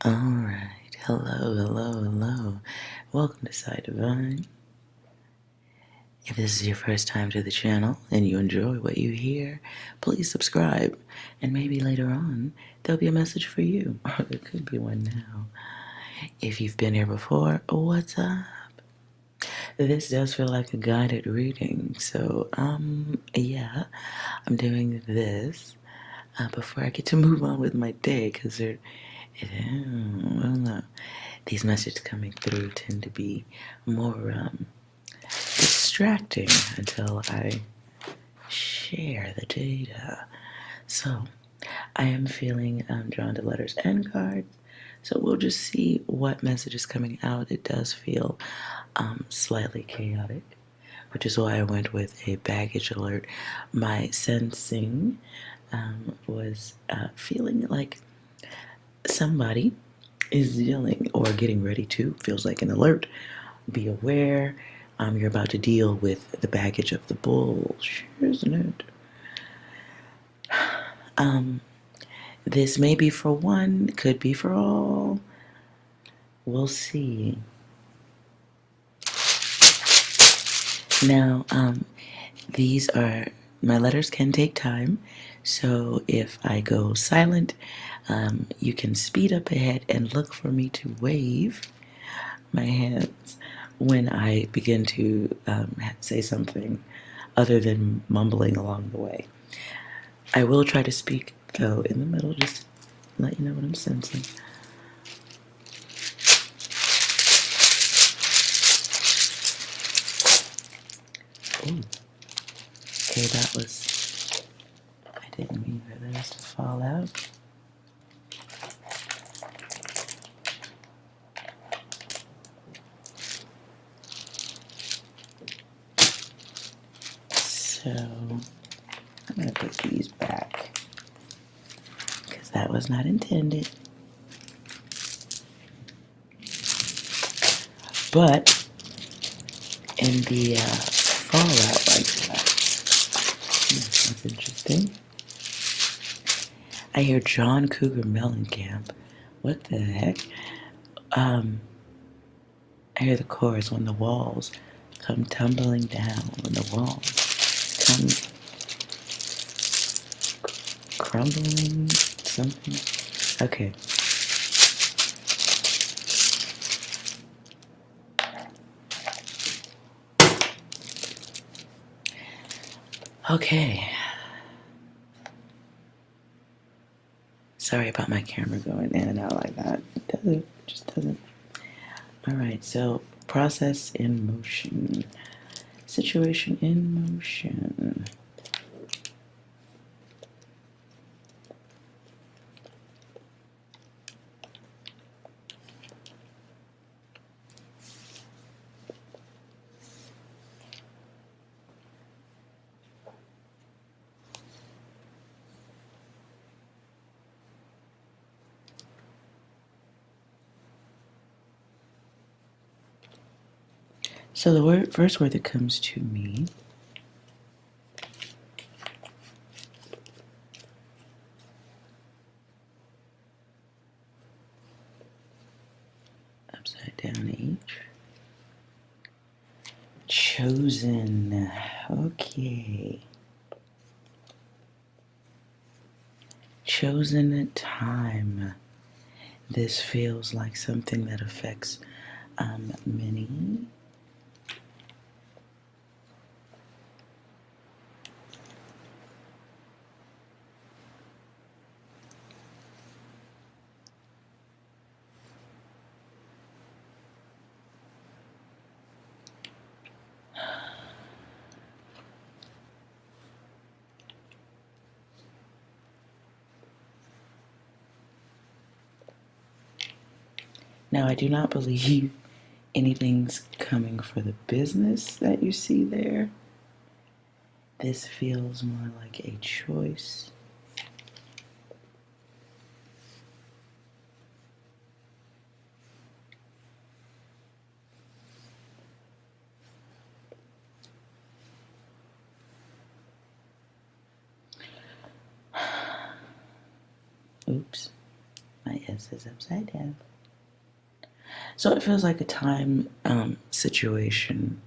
Alright, hello. Welcome to Psi Divine. If this is your first time to the channel and you enjoy what you hear, please subscribe. And maybe later on, there'll be a message for you. Or there could be one now. If you've been here before, what's up? This does feel like a guided reading. So, yeah, I'm doing this before I get to move on with my day because I don't know. These messages coming through tend to be more distracting until I share the data. So I am feeling drawn to letters and cards. So we'll just see what message is coming out. It does feel slightly chaotic, which is why I went with a baggage alert. My sensing was feeling like somebody is dealing or getting ready to, feels like an alert. Be aware, you're about to deal with the baggage of the bull, isn't it? This may be for one, could be for all. We'll see. Now, these are, my letters can take time, so if I go silent, you can speed up ahead and look for me to wave my hands when I begin to say something other than mumbling along the way. I will try to speak, though, in the middle, just to let you know what I'm sensing. Ooh. Okay, that was... I didn't mean for those to fall out. So, I'm going to put these back, because that was not intended. But, in the fallout like that, that's interesting. I hear John Cougar Mellencamp. What the heck? I hear the chorus when the walls come tumbling down, when the walls come crumbling, something. Okay. Okay. Sorry about my camera going in and out like that. It just doesn't. Alright, so process in motion. Situation in motion. So the first word that comes to me upside down H. Chosen. Okay. Chosen time. This feels like something that affects many. Now, I do not believe anything's coming for the business that you see there. This feels more like a choice. Oops. My S is upside down. So it feels like a time situation.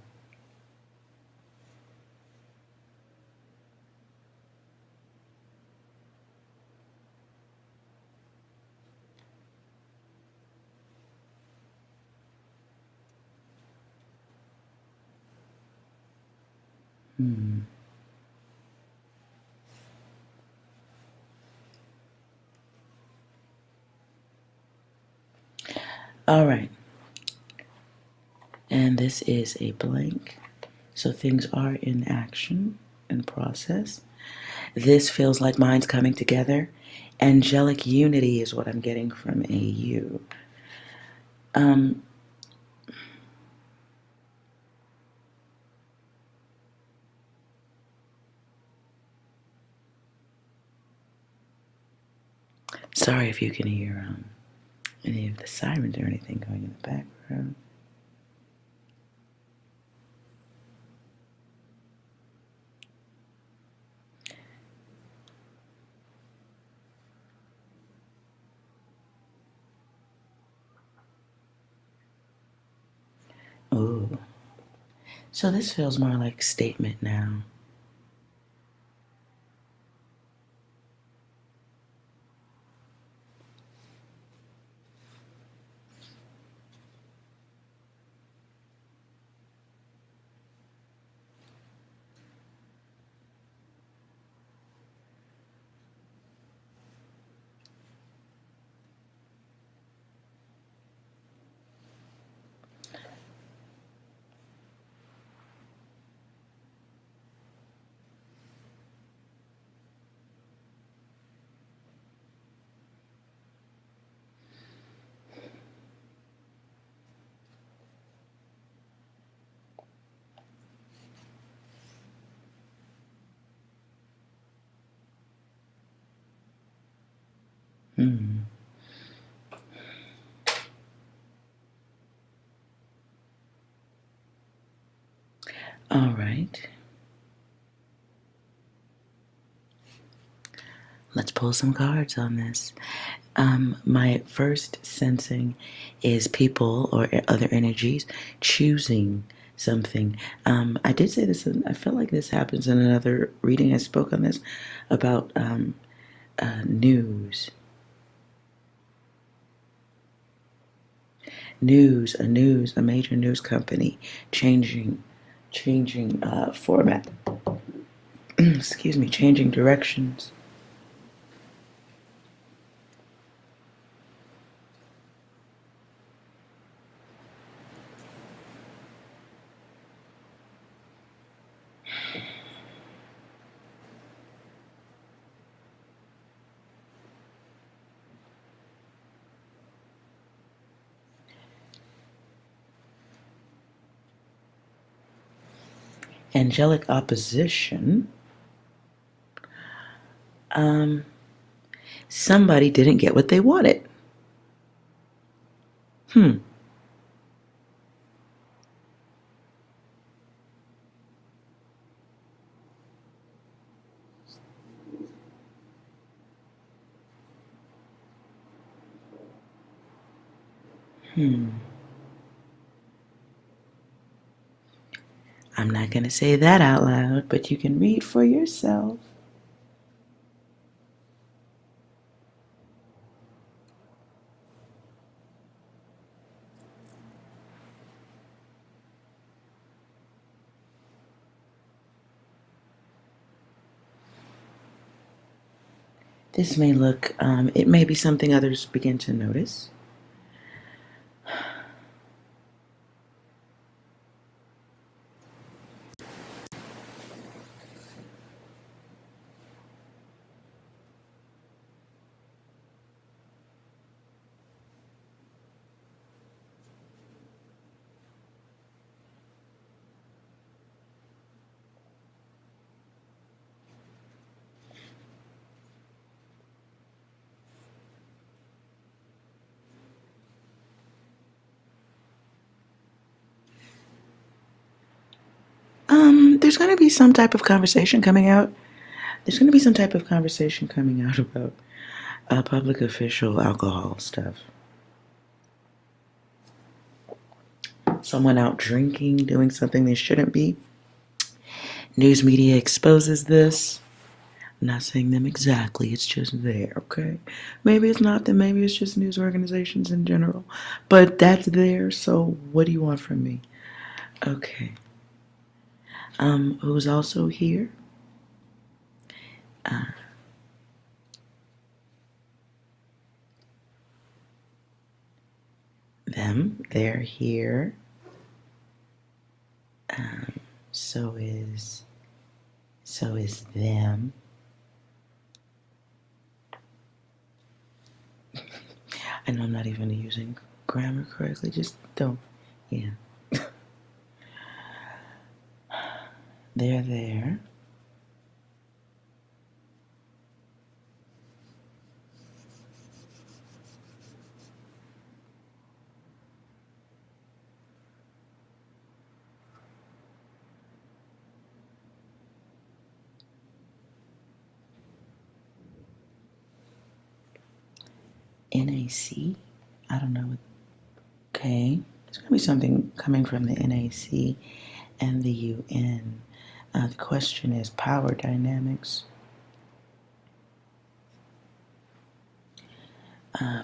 All right. And this is a blank. So things are in action and process. This feels like minds coming together. Angelic unity is what I'm getting from AU. Sorry if you can hear any of the sirens or anything going in the background. Ooh. So this feels more like statement now. All right. Let's pull some cards on this. My first sensing is people or other energies choosing something. I did say this, and I feel like this happens in another reading. I spoke on this about news. A major news company changing format. Excuse me, changing directions. Angelic opposition. Somebody didn't get what they wanted. I'm not going to say that out loud, but you can read for yourself. This may look, it may be something others begin to notice. There's going to be some type of conversation coming out. There's going to be some type of conversation coming out about Public official alcohol stuff. Someone out drinking, doing something they shouldn't be. News media exposes this. I'm not saying them exactly, it's just there, okay? Maybe it's not them, maybe it's just news organizations in general. But that's there, so what do you want from me? Okay. Who's also here? Them, they're here. So is them. I know I'm not even using grammar correctly, just don't, yeah. They're there. NAC? I don't know. Okay. There's going to be something coming from the NAC and the UN. The question is power dynamics.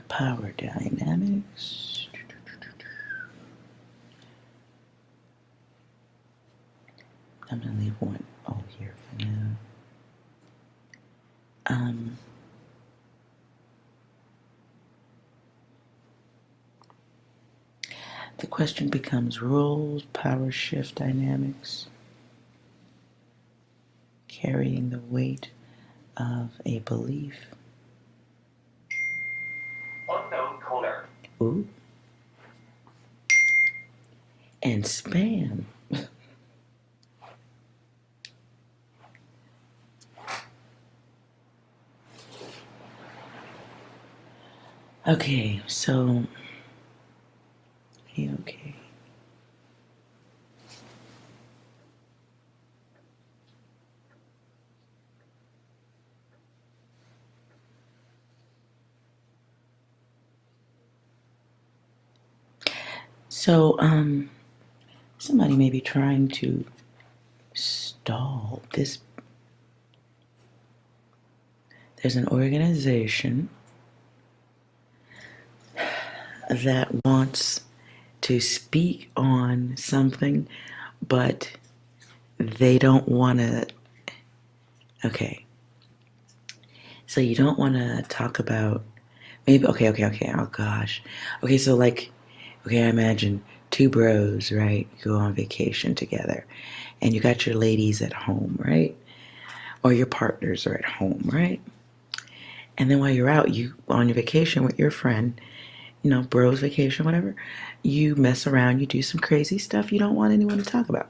Power dynamics. I'm going to leave one here for now. The question becomes roles, power shift dynamics, carrying the weight of a belief. Unknown caller. Ooh. And spam. Okay, so okay. So, somebody may be trying to stall this. There's an organization that wants to speak on something, but they don't want to. Okay. So you don't want to talk about maybe. Okay. Oh gosh. Okay. So like, okay. I imagine two bros, right? Go on vacation together, and you got your ladies at home, right? Or your partners are at home, right? And then while you're out, you on your vacation with your friend, you know, bros vacation, whatever, you mess around, you do some crazy stuff you don't want anyone to talk about.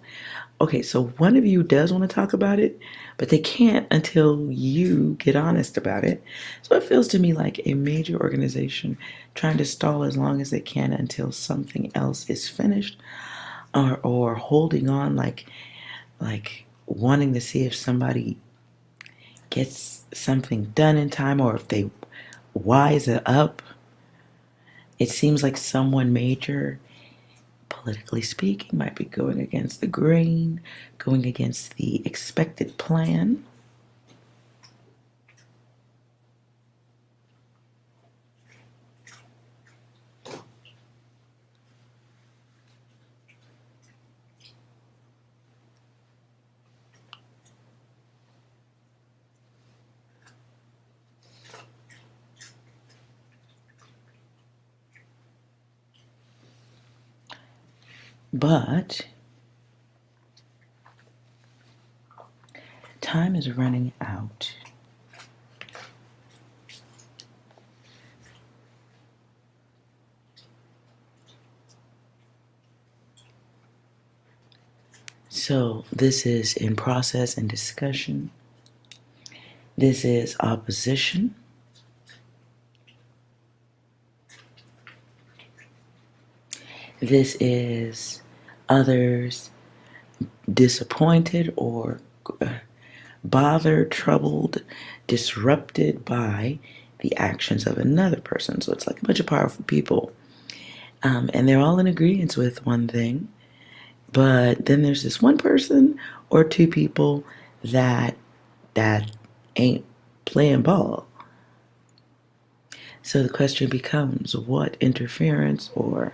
Okay, so one of you does want to talk about it, but they can't until you get honest about it. So it feels to me like a major organization trying to stall as long as they can until something else is finished, or holding on like wanting to see if somebody gets something done in time or if they wise it up. It seems like someone major, politically speaking, might be going against the grain, going against the expected plan. But time is running out. So this is in process and discussion. This is opposition. This is others disappointed or bothered, troubled, disrupted by the actions of another person. So it's like a bunch of powerful people. And they're all in agreement with one thing. But then there's this one person or two people that ain't playing ball. So the question becomes, what interference or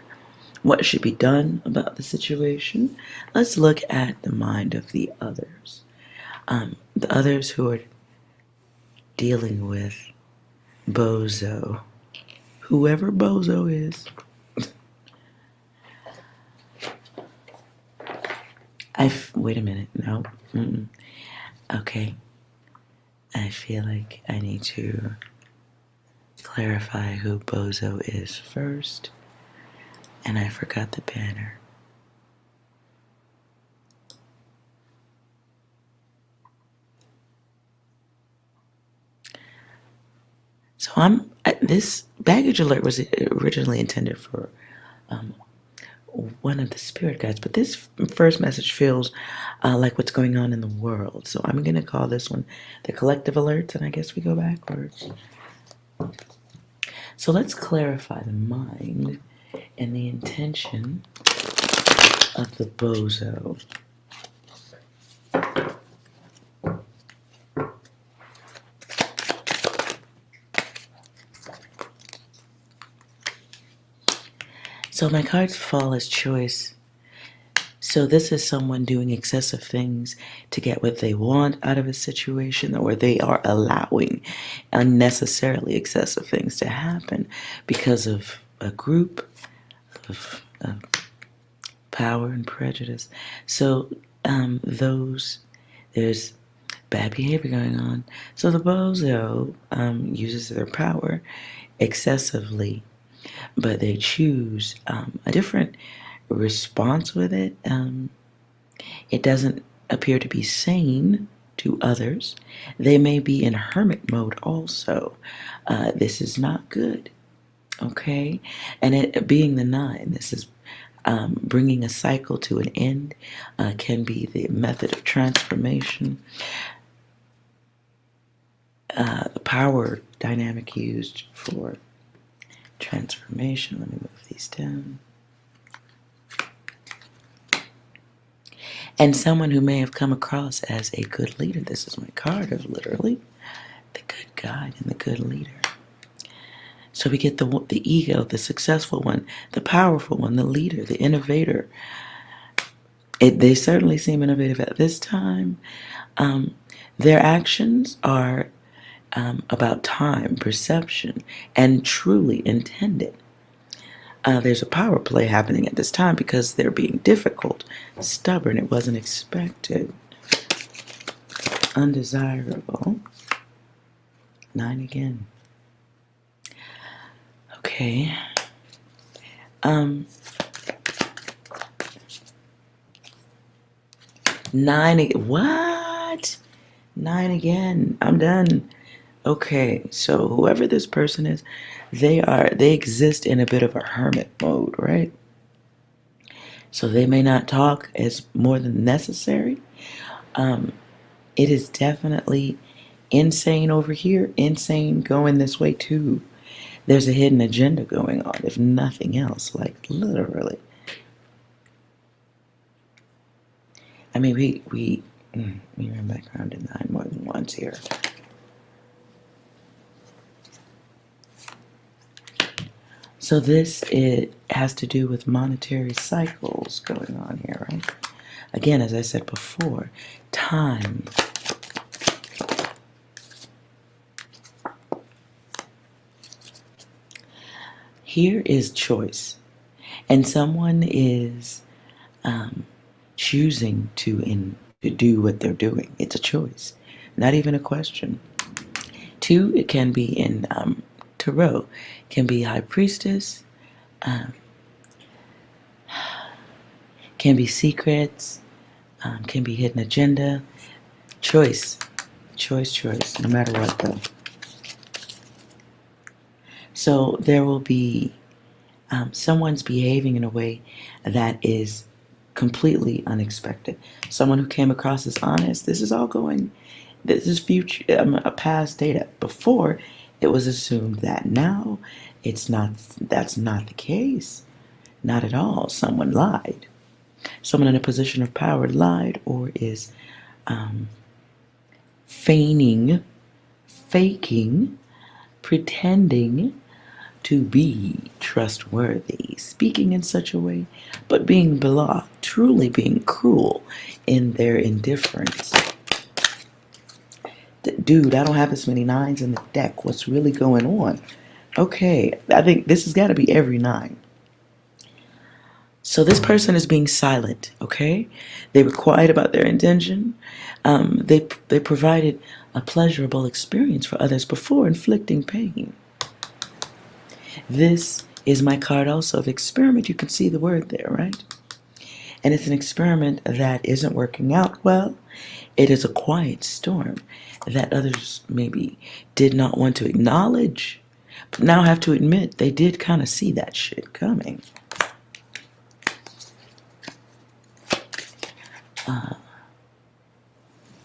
what should be done about the situation? Let's look at the mind of the others. The others who are dealing with Bozo. Whoever Bozo is. Wait a minute. No. Okay. I feel like I need to clarify who Bozo is first. And I forgot the banner. So this baggage alert was originally intended for one of the spirit guides, but this first message feels like what's going on in the world. So I'm going to call this one the collective alerts, and I guess we go backwards. So let's clarify the mind and the intention of the Bozo. So my cards fall as choice. So this is someone doing excessive things to get what they want out of a situation, or they are allowing unnecessarily excessive things to happen because of a group of power and prejudice. So there's bad behavior going on. So the Bozo uses their power excessively, but they choose a different response with it. It doesn't appear to be sane to others. They may be in hermit mode also. This is not good, okay? And it being the 9, this is bringing a cycle to an end, can be the method of transformation. The power dynamic used for transformation. Let me move these down. And someone who may have come across as a good leader. This is my card of literally the good guide and the good leader. So we get the ego, the successful one, the powerful one, the leader, the innovator. They certainly seem innovative at this time. Their actions are about time, perception, and truly intended. There's a power play happening at this time because they're being difficult, stubborn. It wasn't expected. Undesirable. 9 again. Okay. 9 what? 9 again. I'm done. Okay, so whoever this person is, they exist in a bit of a hermit mode, right? So they may not talk as more than necessary. It is definitely insane over here, insane going this way too. There's a hidden agenda going on, if nothing else, like literally. I mean, we ran back around to 9 more than once here. So it has to do with monetary cycles going on here, right? Again, as I said before, time. Here is choice. And someone is choosing to do what they're doing. It's a choice, not even a question. 2, it can be in tarot, can be high priestess, can be secrets, can be hidden agenda. Choice, no matter what though. So there will be someone's behaving in a way that is completely unexpected. Someone who came across as honest. This is future, a past data. Before, it was assumed that. Now, that's not the case. Not at all. Someone lied. Someone in a position of power lied or is feigning, faking, pretending to be trustworthy, speaking in such a way, but being truly being cruel in their indifference. Dude, I don't have this many nines in the deck. What's really going on? Okay, I think this has got to be every 9. So this person is being silent, okay? They were quiet about their intention. They provided a pleasurable experience for others before inflicting pain. This is my card also of experiment. You can see the word there, right? And it's an experiment that isn't working out well. It is a quiet storm that others maybe did not want to acknowledge, but now have to admit they did kind of see that shit coming.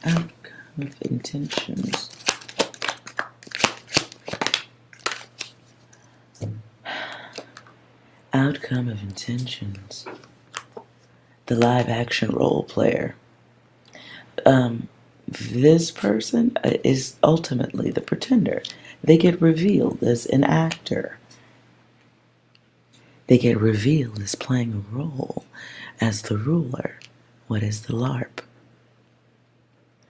Outcome of intentions. Outcome of intentions. The live action role player. This person is ultimately the pretender. They get revealed as an actor. They get revealed as playing a role as the ruler. What is the LARP?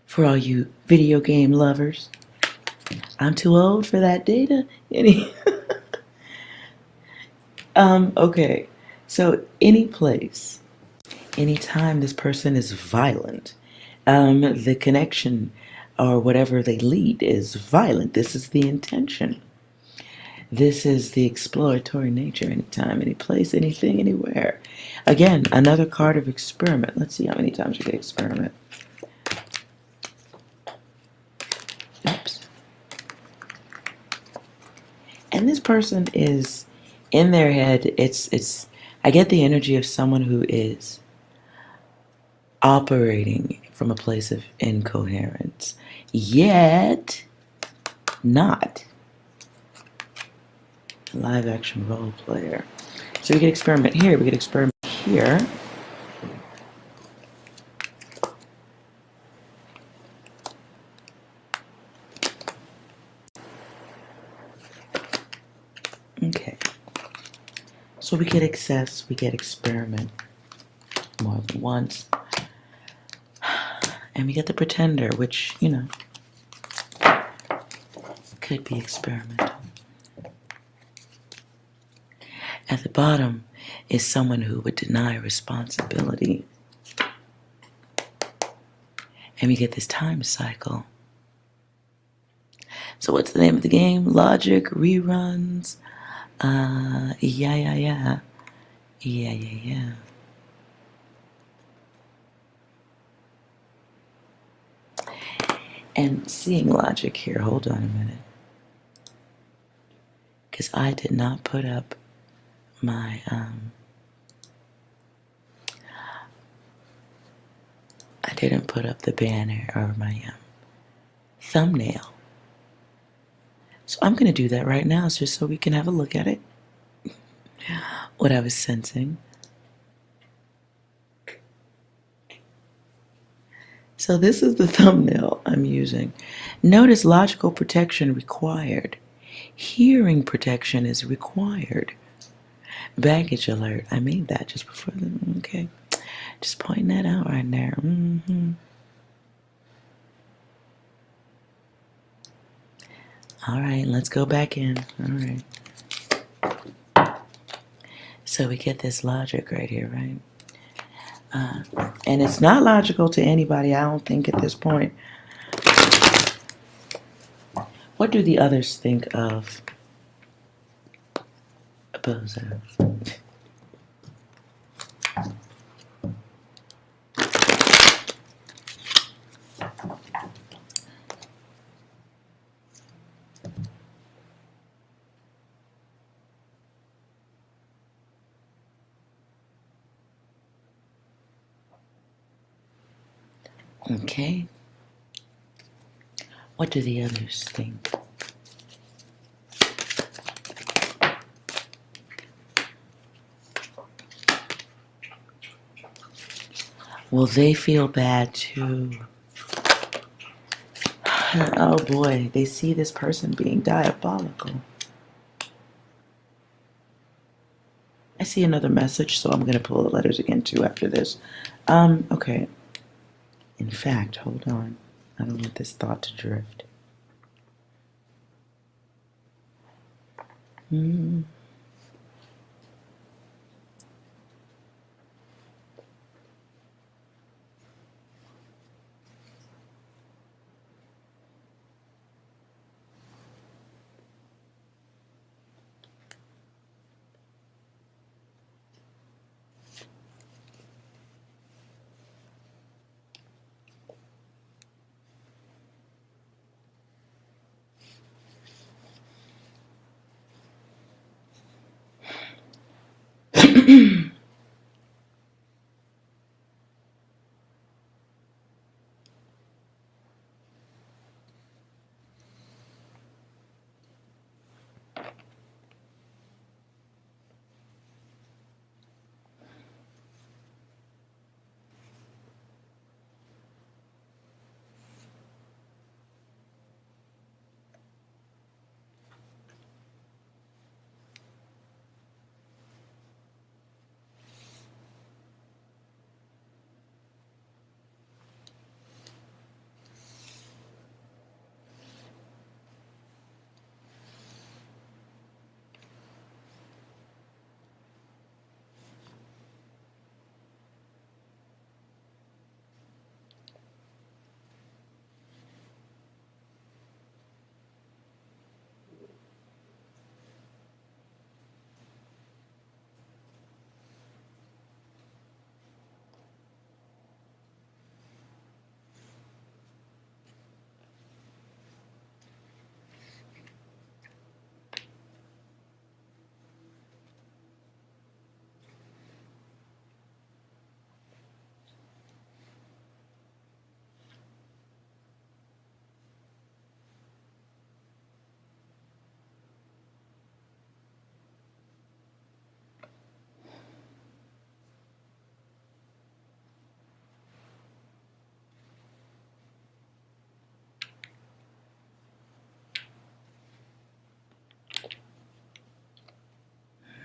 For all you video game lovers, I'm too old for that data. Okay, so any place, anytime this person is violent, the connection or whatever they lead is violent. This is the intention. This is the exploratory nature. Anytime, any place, anything, anywhere. Again, another card of experiment. Let's see how many times we get experiment. Oops. And this person is in their head. I get the energy of someone who is operating from a place of incoherence, yet not a live action role player. So we get experiment here, we get experiment here. Okay. So we get excess, we get experiment more than once. And we get the pretender, which, could be experimental. At the bottom is someone who would deny responsibility. And we get this time cycle. So what's the name of the game? Logic, reruns, yeah. And seeing logic here, hold on a minute. Because I did not put up my, I didn't put up the banner or my thumbnail. So I'm going to do that right now just so we can have a look at it. What I was sensing. So this is the thumbnail I'm using. Notice logical protection required. Hearing protection is required. Baggage alert. I made that just before the, okay. Just pointing that out right there. All right, let's go back in. All right. So we get this logic right here, right? And it's not logical to anybody, I don't think, at this point. What do the others think of a bozo? Okay. What do the others think? Well, they feel bad too. Oh boy, they see this person being diabolical. I see another message, so I'm going to pull the letters again too after this. Okay. In fact, hold on. I don't want this thought to drift. Hmm.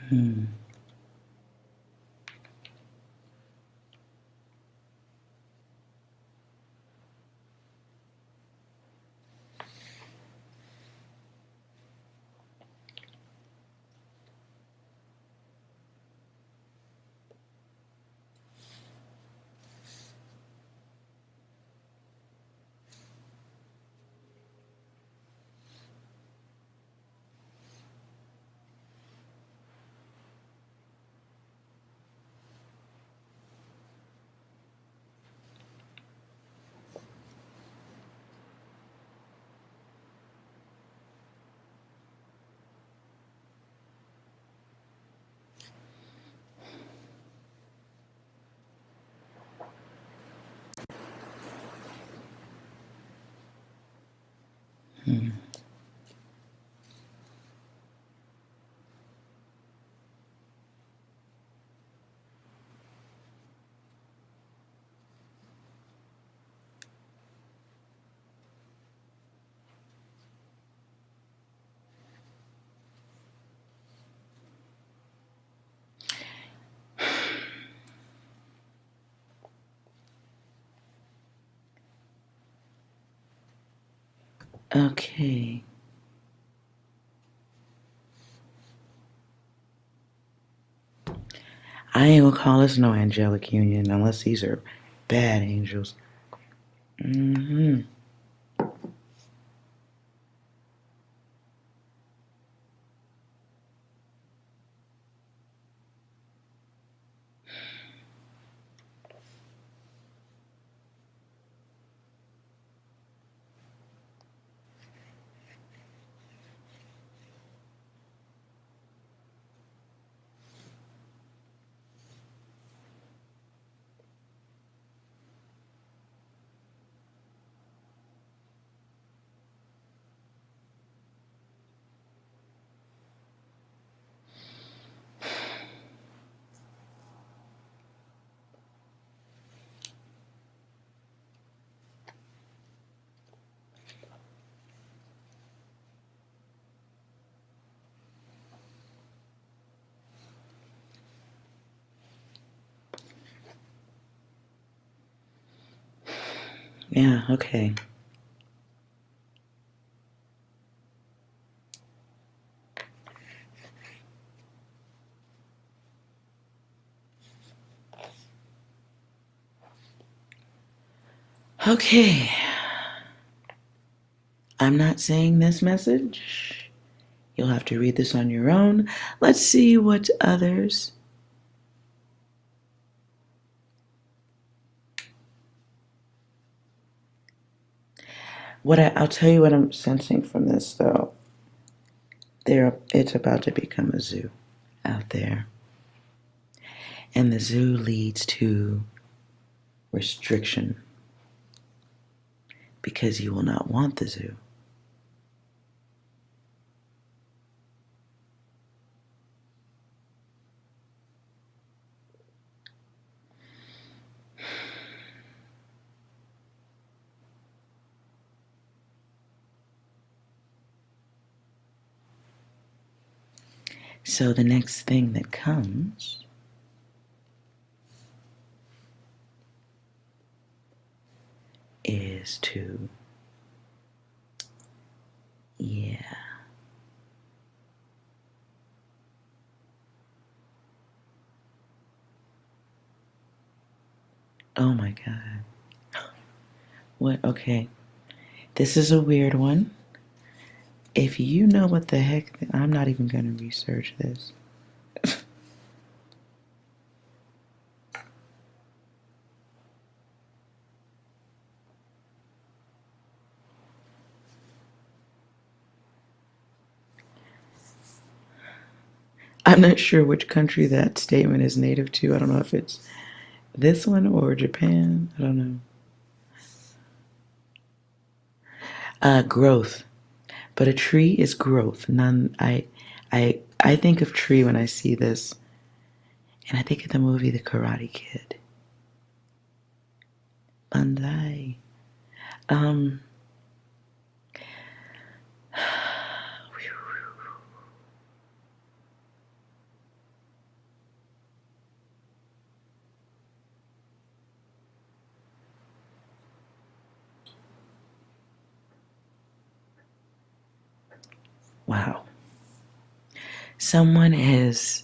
Hmm. Hmm. Okay. I ain't gonna call this no angelic union unless these are bad angels. Hmm. Yeah, okay. Okay. I'm not saying this message. You'll have to read this on your own. Let's see what others. I'll tell you what I'm sensing from this, though. It's about to become a zoo out there. And the zoo leads to restriction because you will not want the zoo. So the next thing that comes is to, yeah. Oh my God. What? Okay. This is a weird one. If you know what the heck, I'm not even going to research this. I'm not sure which country that statement is native to. I don't know if it's this one or Japan. I don't know. Growth. But a tree is growth. I think of tree when I see this, and I think of the movie The Karate Kid. Bandai. Um. Wow. Someone has,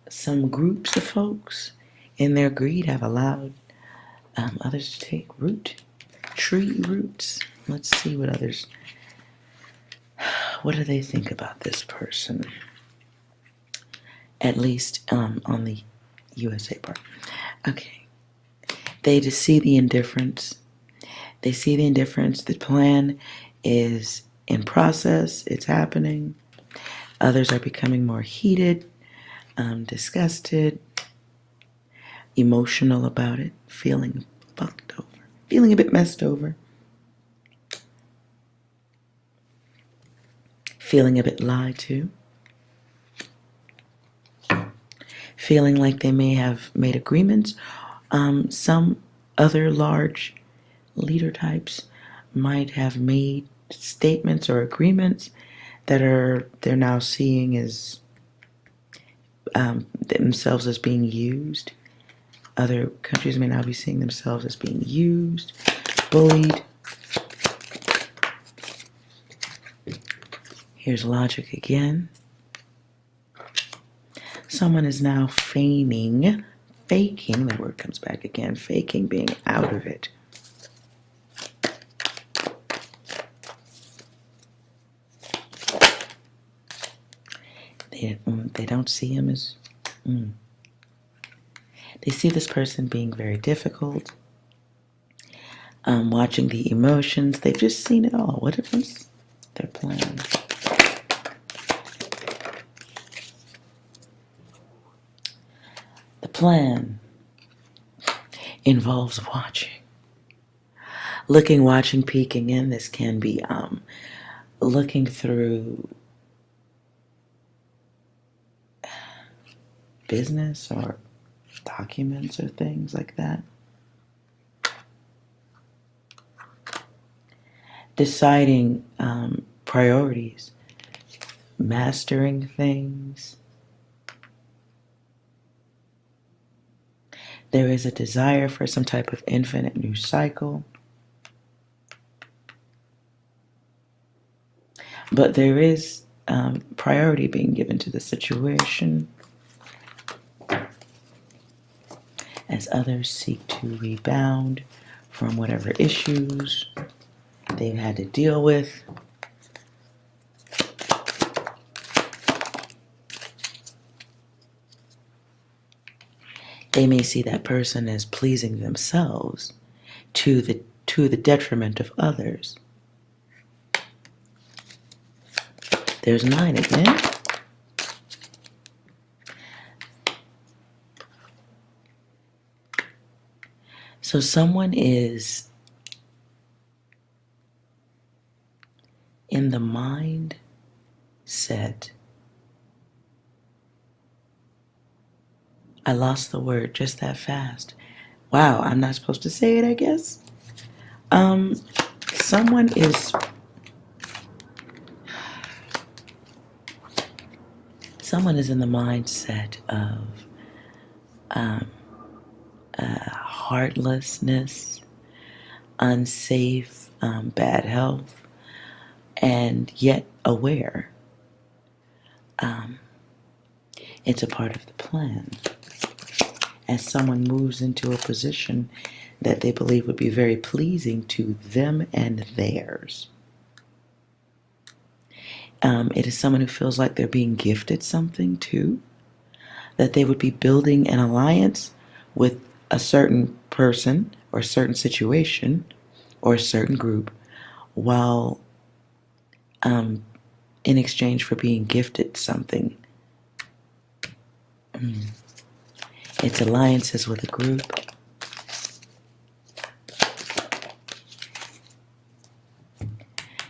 some groups of folks in their greed have allowed others to take root, tree roots. Let's see what others, what do they think about this person? At least on the USA part. Okay. They just see the indifference. They see the indifference. The plan is in process. It's happening. Others are becoming more heated, disgusted, emotional about it, feeling fucked over, feeling a bit messed over, feeling a bit lied to, feeling like they may have made agreements. Some other large leader types might have made statements or agreements that they're now seeing as themselves as being used. Other countries may now be seeing themselves as being used, bullied. Here's logic again. Someone is now faking, the word comes back again, faking being out of it. They don't see him as, they see this person being very difficult, watching the emotions. They've just seen it all. What is their plan? The plan involves watching, peeking in. This can be looking through business or documents or things like that. Deciding priorities, mastering things, There is a desire for some type of infinite new cycle. But there is priority being given to the situation as others seek to rebound from whatever issues they've had to deal with. They may see that person as pleasing themselves to the detriment of others. There's 9 again. So someone is in the mindset. I lost the word just that fast. Wow, I'm not supposed to say it, I guess. Someone is in the mindset of heartlessness, unsafe, bad health, and yet aware. It's a part of the plan. As someone moves into a position that they believe would be very pleasing to them and theirs. It is someone who feels like they're being gifted something too, that they would be building an alliance with a certain person or a certain situation or a certain group while in exchange for being gifted something. It's alliances with a group.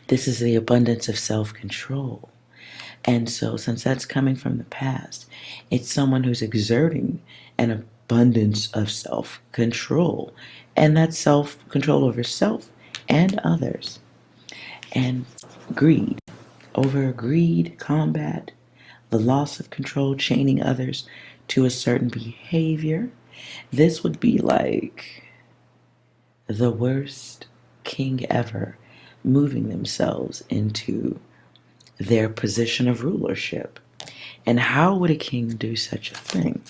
This is the abundance of self-control. And so since that's coming from the past, it's someone who's exerting an abundance of self-control. And that's self-control over self and others. And greed. Over greed, combat, the loss of control, chaining others to a certain behavior. This would be like the worst king ever, moving themselves into their position of rulership. And how would a king do such a thing?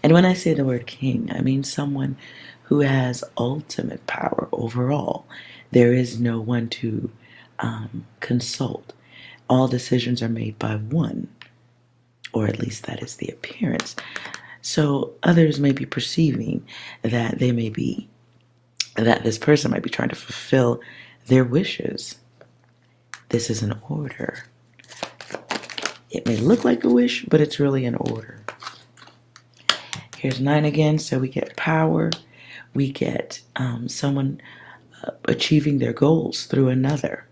And when I say the word king, I mean someone who has ultimate power overall. There is no one to consult. All decisions are made by one, or at least that is the appearance. So others may be perceiving that that this person might be trying to fulfill their wishes. This is an order. It may look like a wish, but it's really an order. Here's 9 again, so we get power. We get someone achieving their goals through another.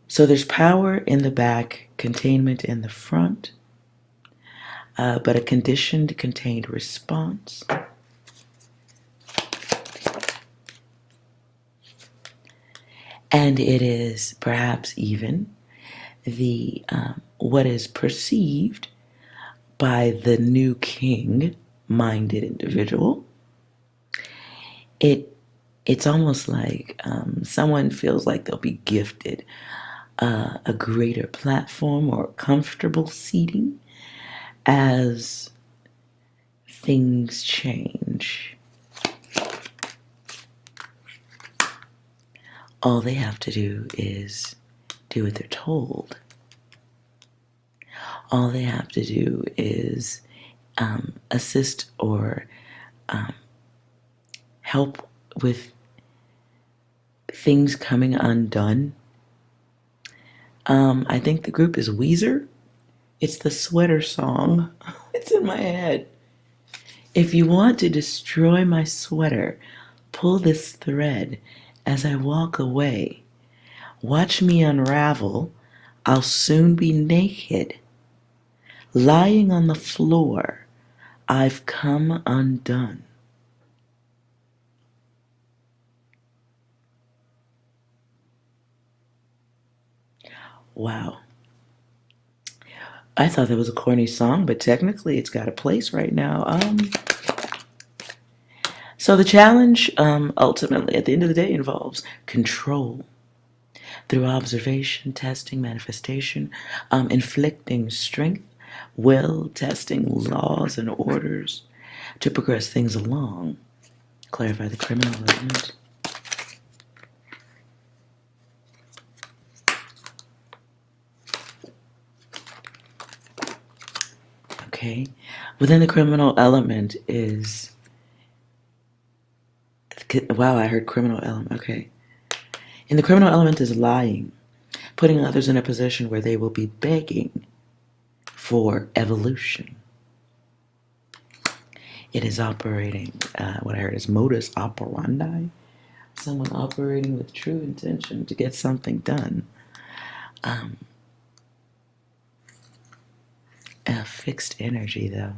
So there's power in the back, containment in the front, but a conditioned, contained response. And it is perhaps even the what is perceived by the new king-minded individual. It's almost like someone feels like they'll be gifted a greater platform or comfortable seating as things change. All they have to do is do what they're told. All they have to do is assist or help with things coming undone. I think the group is Weezer. It's the sweater song. It's in my head. If you want to destroy my sweater, pull this thread as I walk away. Watch me unravel. I'll soon be naked. Lying on the floor, I've come undone. Wow. I thought that was a corny song, but technically it's got a place right now. So the challenge, ultimately, at the end of the day, involves control through observation, testing, manifestation, inflicting strength, will, testing laws and orders to progress things along. Clarify the criminal element. Okay. Within the criminal element is... Wow, I heard criminal element. Okay. In the criminal element is lying, putting others in a position where they will be begging for evolution. It is operating, what I heard is modus operandi, someone operating with true intention to get something done. A fixed energy, though.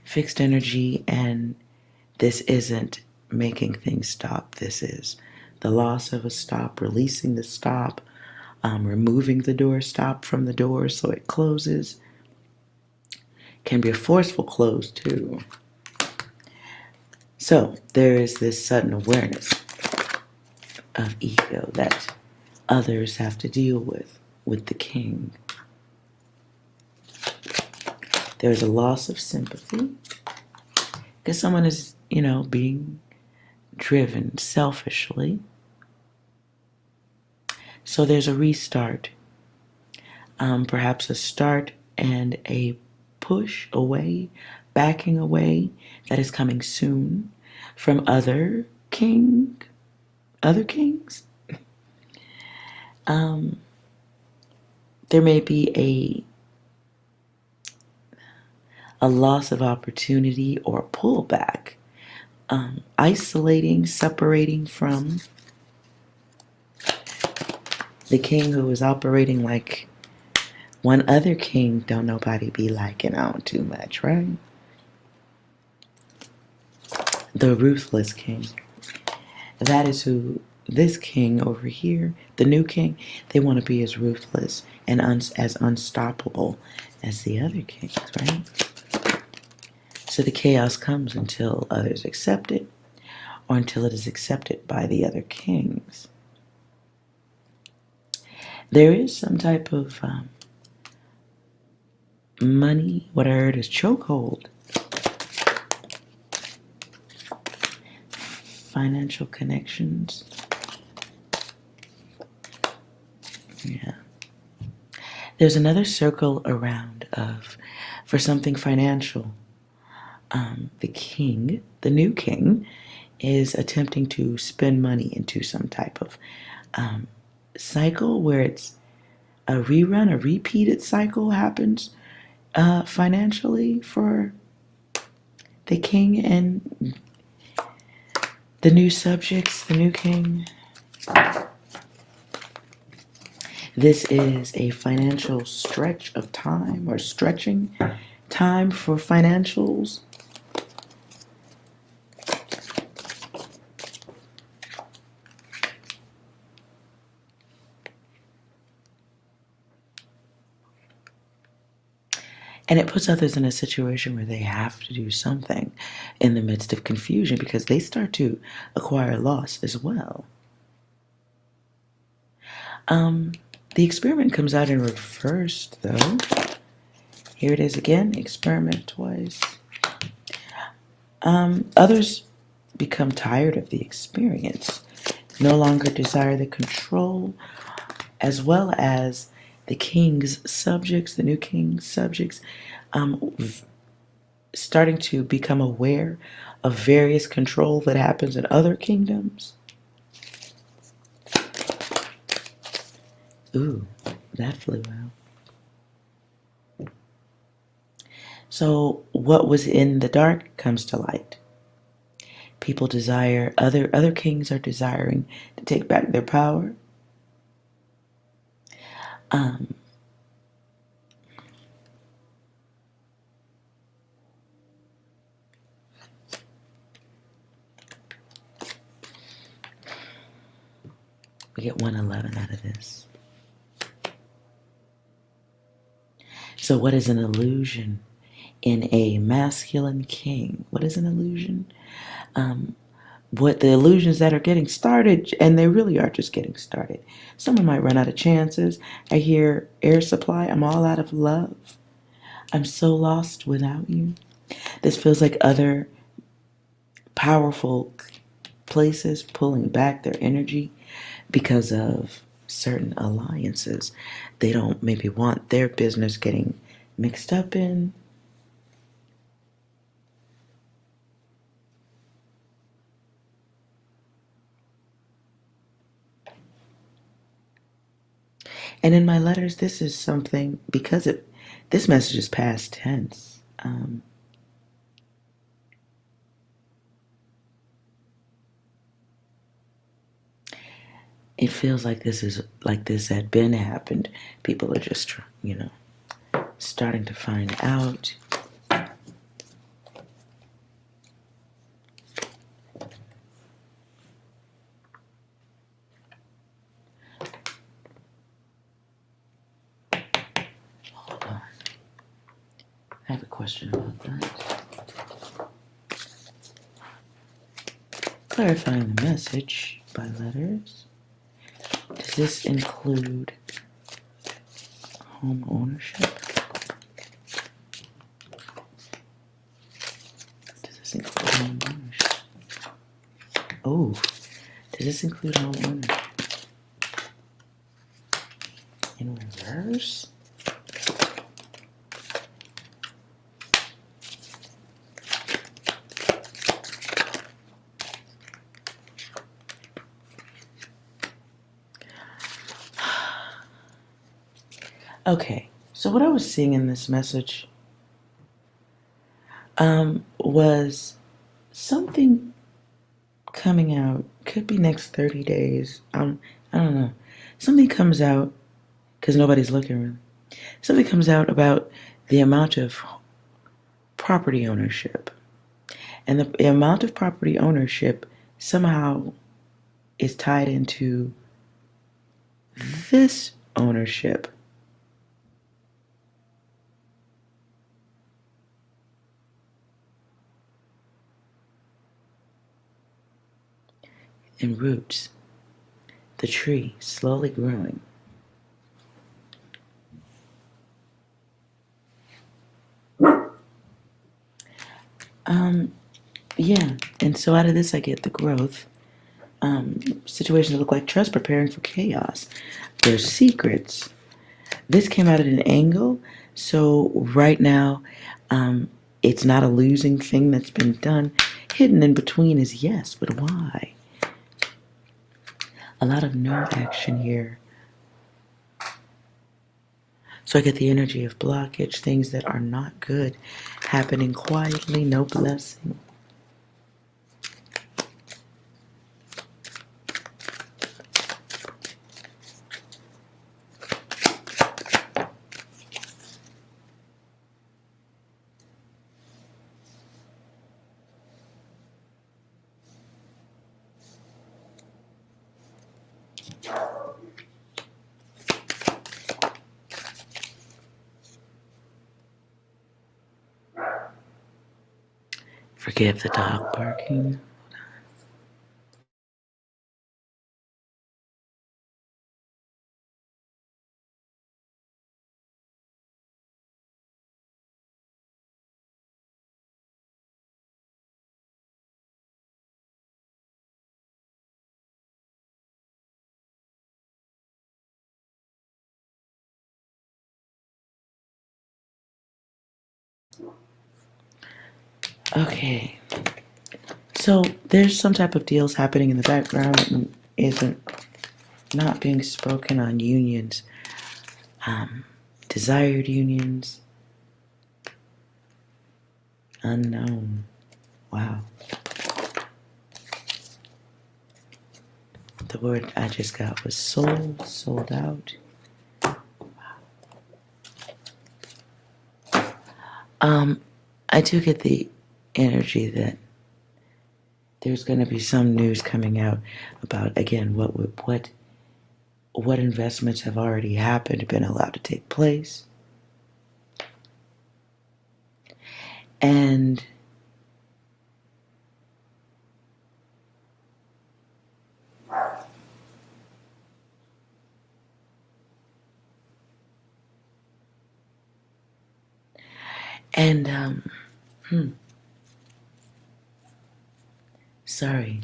Fixed energy, and this isn't making things stop. This is the loss of a stop, releasing the stop, removing the door stop from the door so it closes. Can be a forceful close too. So there is this sudden awareness of ego that others have to deal with the king. There's a loss of sympathy because someone is, being driven selfishly. So there's a restart, perhaps a start and a push away, backing away that is coming soon from other kings. There may be a loss of opportunity or a pullback, isolating, separating from the king who is operating like one other king don't nobody be liking on too much, right? The ruthless king. That is who this king over here, the new king, they want to be as ruthless and as unstoppable as the other kings, right? So the chaos comes until others accept it, or until it is accepted by the other kings. There is some type of money, what I heard is chokehold. Financial connections. Yeah. There's another circle around for something financial. The king, the new king, is attempting to spend money into some type of cycle where it's a rerun, a repeated cycle happens financially for the king and the new subjects, the new king. This is a financial stretch of time or stretching time for financials. And it puts others in a situation where they have to do something in the midst of confusion because they start to acquire loss as well. The experiment comes out in reverse, though. Here it is again, experiment twice. Others become tired of the experience, no longer desire the control, as well as the king's subjects, the new king's subjects, starting to become aware of various control that happens in other kingdoms. Ooh, that flew out. So what was in the dark comes to light. People desire, other kings are desiring to take back their power. We get 111 out of this. So what is an illusion in a masculine king? What is an illusion? What the illusions that are getting started, and they really are just getting started. Someone might run out of chances. I hear air supply. I'm all out of love. I'm so lost without you. This feels like other powerful places pulling back their energy because of certain alliances they don't maybe want their business getting mixed up in. And in my letters, this is something, because this message is past tense. It feels like this had been happened. People are just, starting to find out. Hold on. I have a question about that. Clarifying the message by letters. Does this include home ownership? Does this include home ownership? Oh, does this include home ownership? In reverse? Okay, so what I was seeing in this message was something coming out. Could be next 30 days. I don't know. Something comes out because nobody's looking really. Something comes out about the amount of property ownership. And the amount of property ownership somehow is tied into this ownership. And roots, the tree slowly growing. Yeah, and so out of this I get the growth. Situations that look like trust preparing for chaos. There's secrets. This came out at an angle, so right now it's not a losing thing that's been done. Hidden in between is yes, but why? A lot of no action here. So I get the energy of blockage, things that are not good, happening quietly, no blessing. Forgive the dog barking. Okay. So there's some type of deals happening in the background that isn't not being spoken on unions. Desired unions. Unknown. Wow. The word I just got was sold, sold out. I do get the energy that there's going to be some news coming out about, again, what investments have already happened, been allowed to take place. And sorry,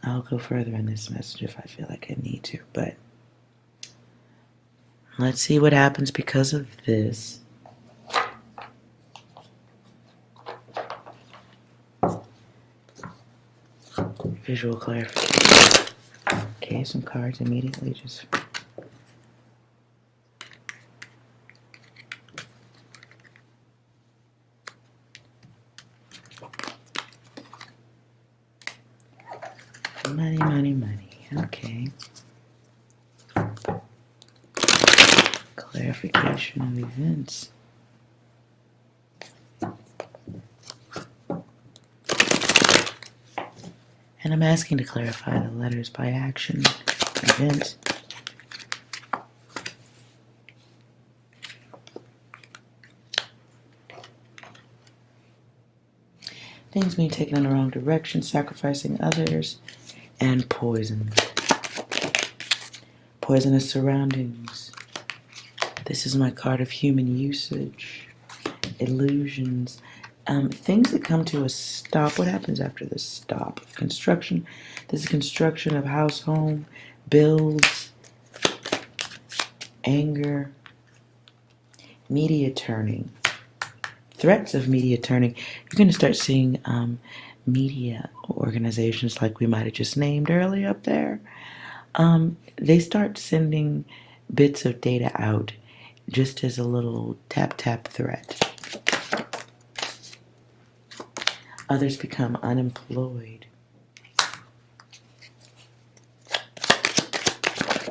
I'll go further in this message if I feel like I need to, but let's see what happens because of this. Visual clarification. Okay, some cards immediately just... Money, money, money. Okay. Clarification of events. And I'm asking to clarify the letters by action, event. Things being taken in the wrong direction, sacrificing others, and poison. Poisonous surroundings. This is my card of human usage. Illusions. Things that come to a stop. What happens after the stop? Construction. This is construction of house, home, builds, anger, media turning. Threats of media turning. You're going to start seeing media organizations like we might have just named earlier up there. They start sending bits of data out just as a little tap-tap threat. Others become unemployed.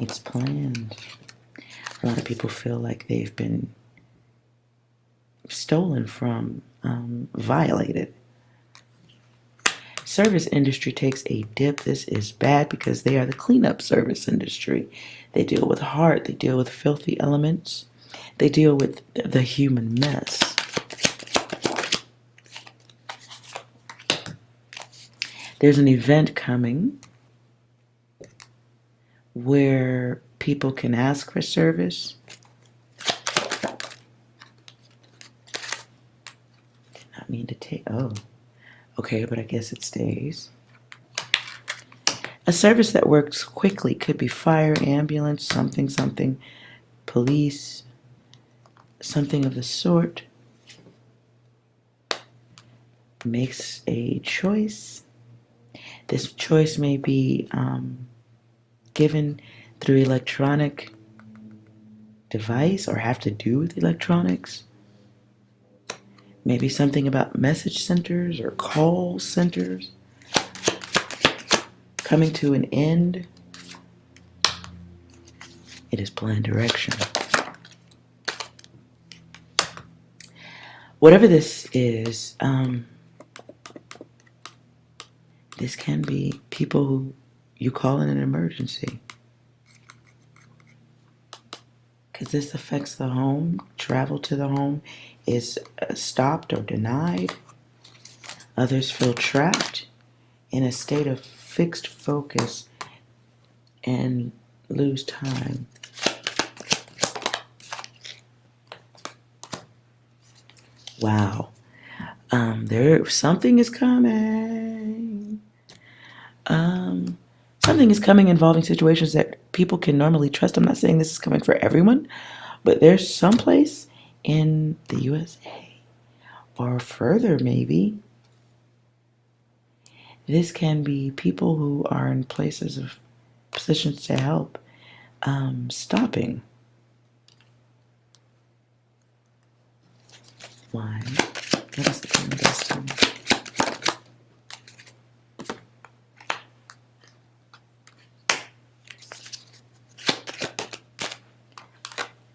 It's planned. A lot of people feel like they've been stolen from, violated. Service industry takes a dip. This is bad because they are the cleanup service industry. They deal with heart. They deal with filthy elements. They deal with the human mess. There's an event coming where people can ask for service. Did not mean to take, oh, okay, but I guess it stays. A service that works quickly could be fire, ambulance, something, police, something of the sort. Makes a choice. This choice may be given through electronic device or have to do with electronics. Maybe something about message centers or call centers coming to an end. It is planned direction. Whatever this is, this can be people who you call in an emergency. Because this affects the home. Travel to the home is stopped or denied. Others feel trapped in a state of fixed focus and lose time. Wow. Something is coming. Something is coming involving situations that people can normally trust. I'm not saying this is coming for everyone, but there's some place in the USA or further maybe. This can be people who are in places of positions to help stopping. Why? What is the kind of destiny?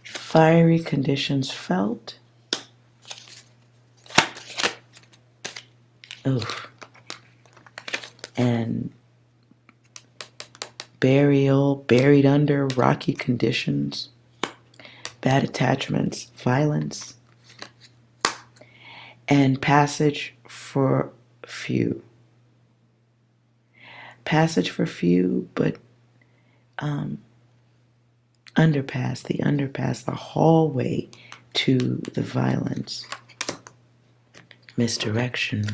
Fiery conditions felt. Oof. And buried under rocky conditions, bad attachments, violence. and passage for few. Passage for few, but underpass, the hallway to the violence. Misdirection.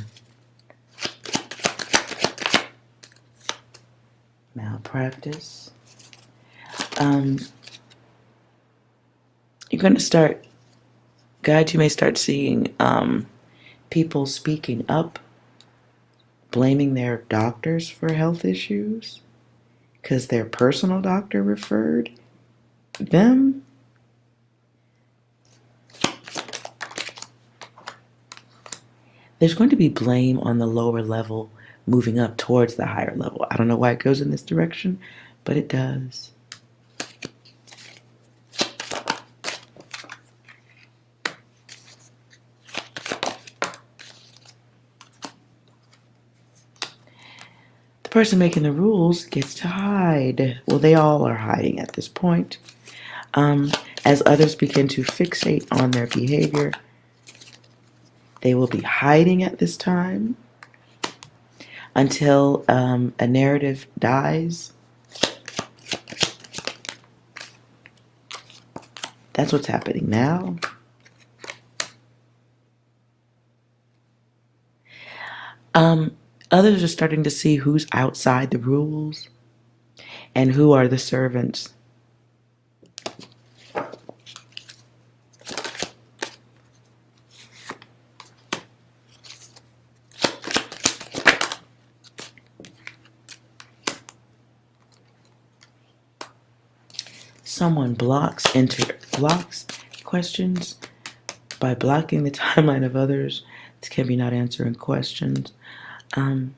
Malpractice. You're going to start, guys, you may start seeing people speaking up, blaming their doctors for health issues because their personal doctor referred them. There's going to be blame on the lower level moving up towards the higher level. I don't know why it goes in this direction, but it does. The person making the rules gets to hide. Well, they all are hiding at this point. As others begin to fixate on their behavior, they will be hiding at this time until a narrative dies. That's what's happening now. Others are starting to see who's outside the rules and who are the servants. Someone blocks questions by blocking the timeline of others. This can be not answering questions. There's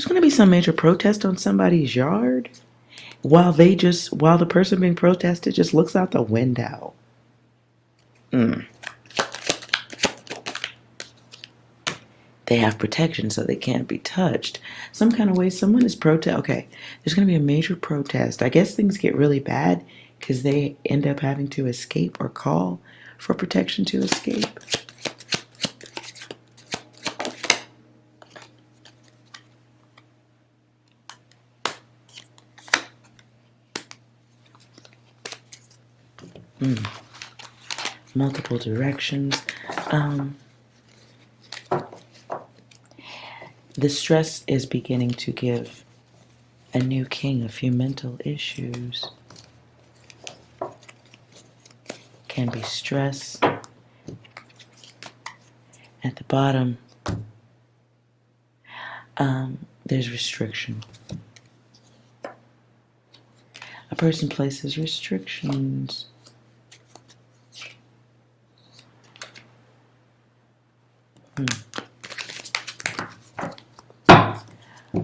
going to be some major protest on somebody's yard while the person being protested just looks out the window. They have protection, so they can't be touched. Some kind of way, someone is Okay, there's going to be a major protest. I guess things get really bad because they end up having to escape or call for protection to escape. Multiple directions. The stress is beginning to give a new king a few mental issues. Can be stress. At the bottom, there's restriction. A person places restrictions.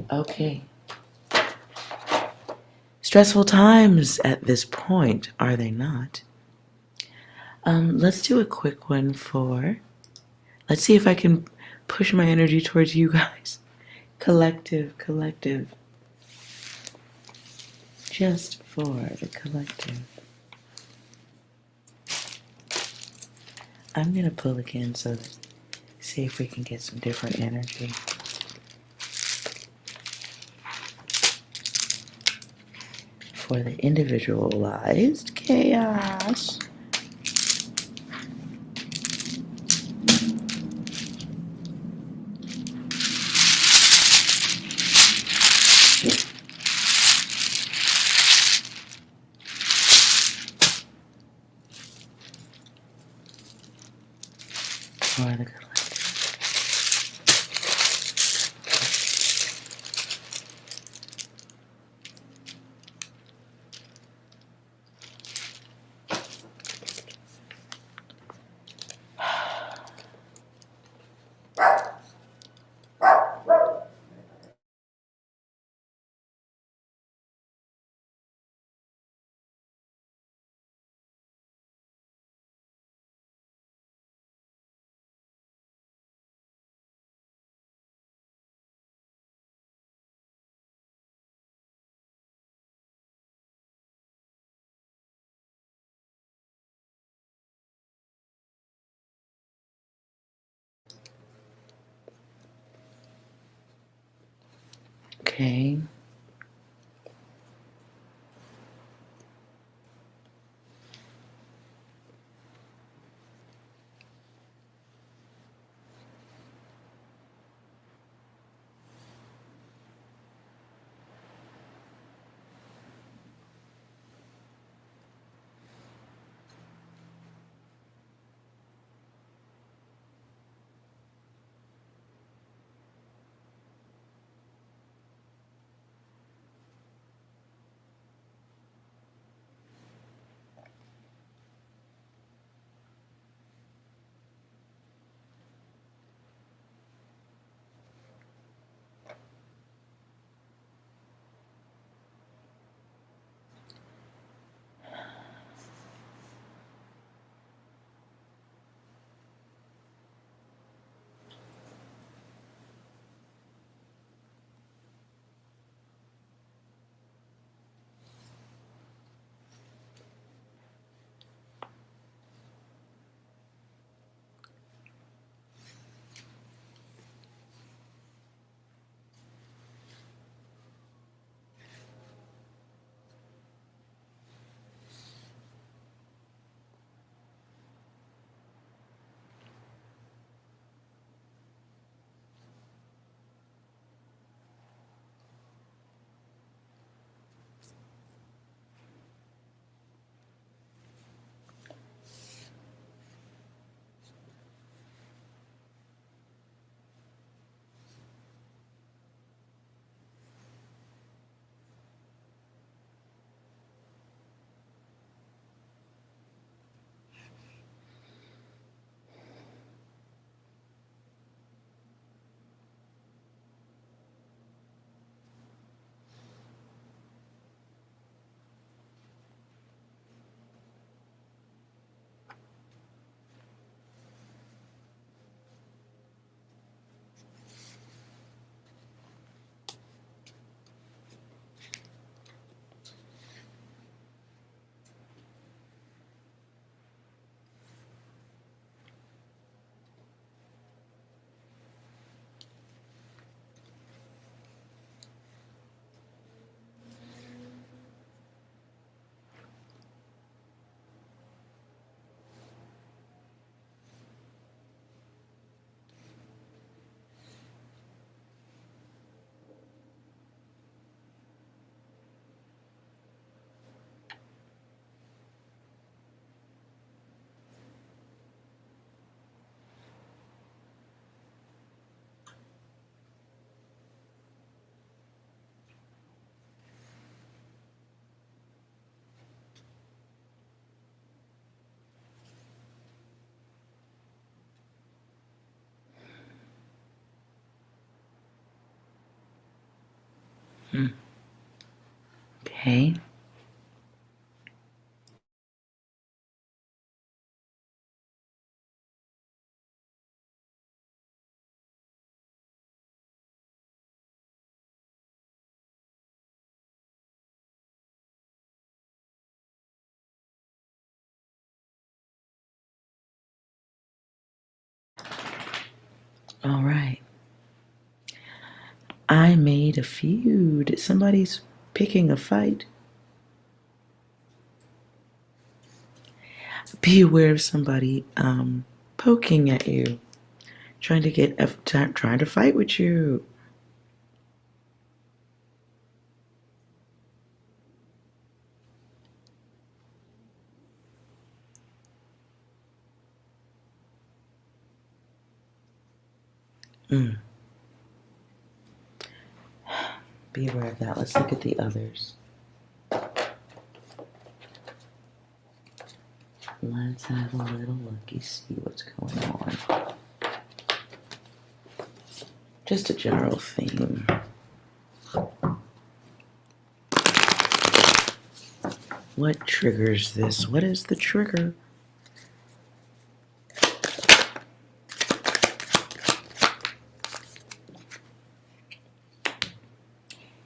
Okay. Stressful times at this point, are they not? Let's do a quick one let's see if I can push my energy towards you guys. Collective. Just for the collective. I'm gonna pull again, so see if we can get some different energy. For the individualized chaos. For the collective. Okay. Okay. All right. I made a feud. Somebody's picking a fight. Be aware of somebody poking at you, trying to fight with you. Be aware of that. Let's look at the others. Let's have a little looky, see what's going on. Just a general theme. What triggers this? What is the trigger?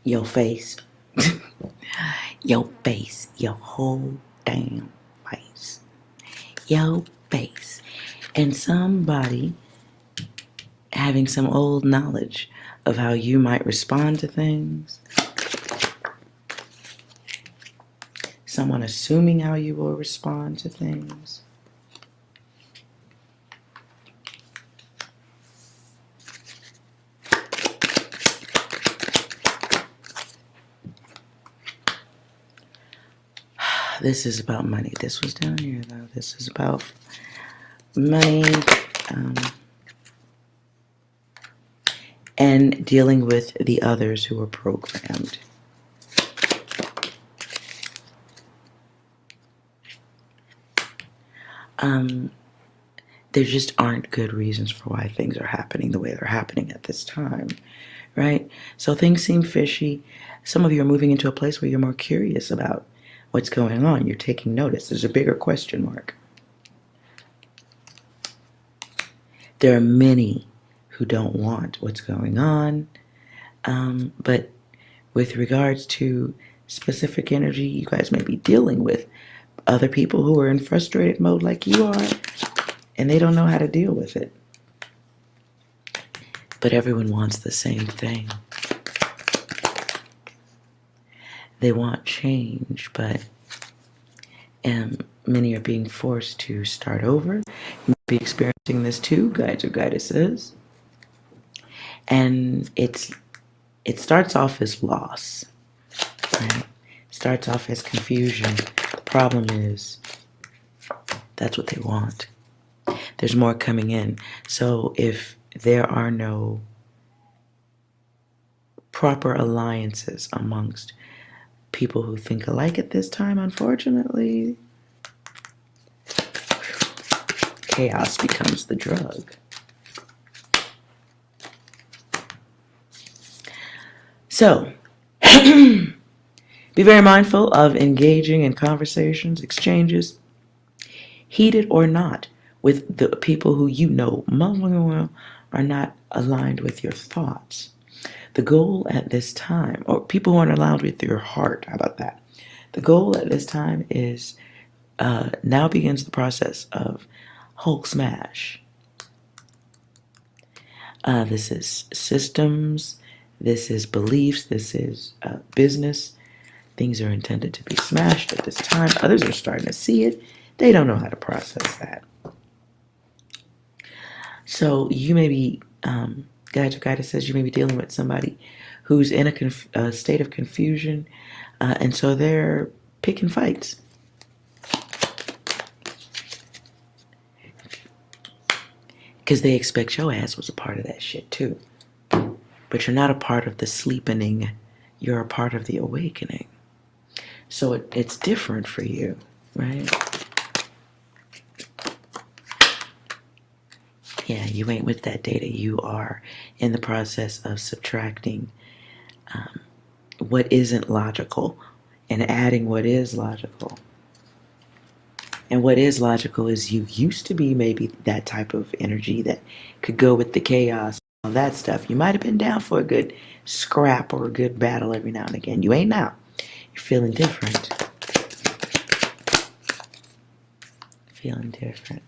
Your face. Your face. Your whole damn face. Your face. And somebody having some old knowledge of how you might respond to things. Someone assuming how you will respond to things. This is about money. This was down here, though. This is about money and dealing with the others who are programmed. There just aren't good reasons for why things are happening the way they're happening at this time, right? So things seem fishy. Some of you are moving into a place where you're more curious about what's going on. You're taking notice. There's a bigger question mark. There are many who don't want what's going on, but with regards to specific energy, you guys may be dealing with other people who are in frustrated mode like you are, and they don't know how to deal with it. But everyone wants the same thing. They want change, but many are being forced to start over. You may be experiencing this too, guides or goddesses. And it starts off as loss, right? It starts off as confusion. The problem is that's what they want. There's more coming in. So if there are no proper alliances amongst people who think alike at this time, unfortunately, chaos becomes the drug. So, be very mindful of engaging in conversations, exchanges, heated or not, with the people who you know are not aligned with your thoughts. The goal at this time, or people who aren't aligned with your heart, how about that? The goal at this time is, now begins the process of Hulk smash. This is systems, this is beliefs, this is business. Things are intended to be smashed at this time. Others are starting to see it. They don't know how to process that. So you may be, guides or goddesses, you may be dealing with somebody who's in a state of confusion, and so they're picking fights. Because they expect your ass was a part of that shit too. But you're not a part of the sleepening, you're a part of the awakening. So it's different for you, right? Yeah, you ain't with that data. You are in the process of subtracting what isn't logical and adding what is logical. And what is logical is you used to be maybe that type of energy that could go with the chaos, all that stuff. You might have been down for a good scrap or a good battle every now and again. You ain't now. You're feeling different. Feeling different.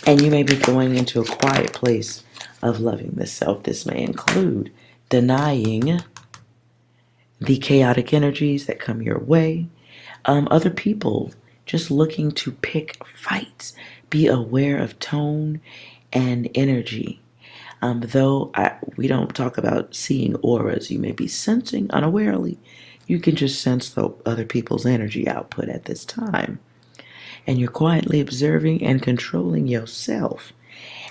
And you may be going into a quiet place of loving the self. This may include denying the chaotic energies that come your way. Other people just looking to pick fights. Be aware of tone and energy. Though we don't talk about seeing auras, you may be sensing unawarely. You can just sense the other people's energy output at this time. And you're quietly observing and controlling yourself.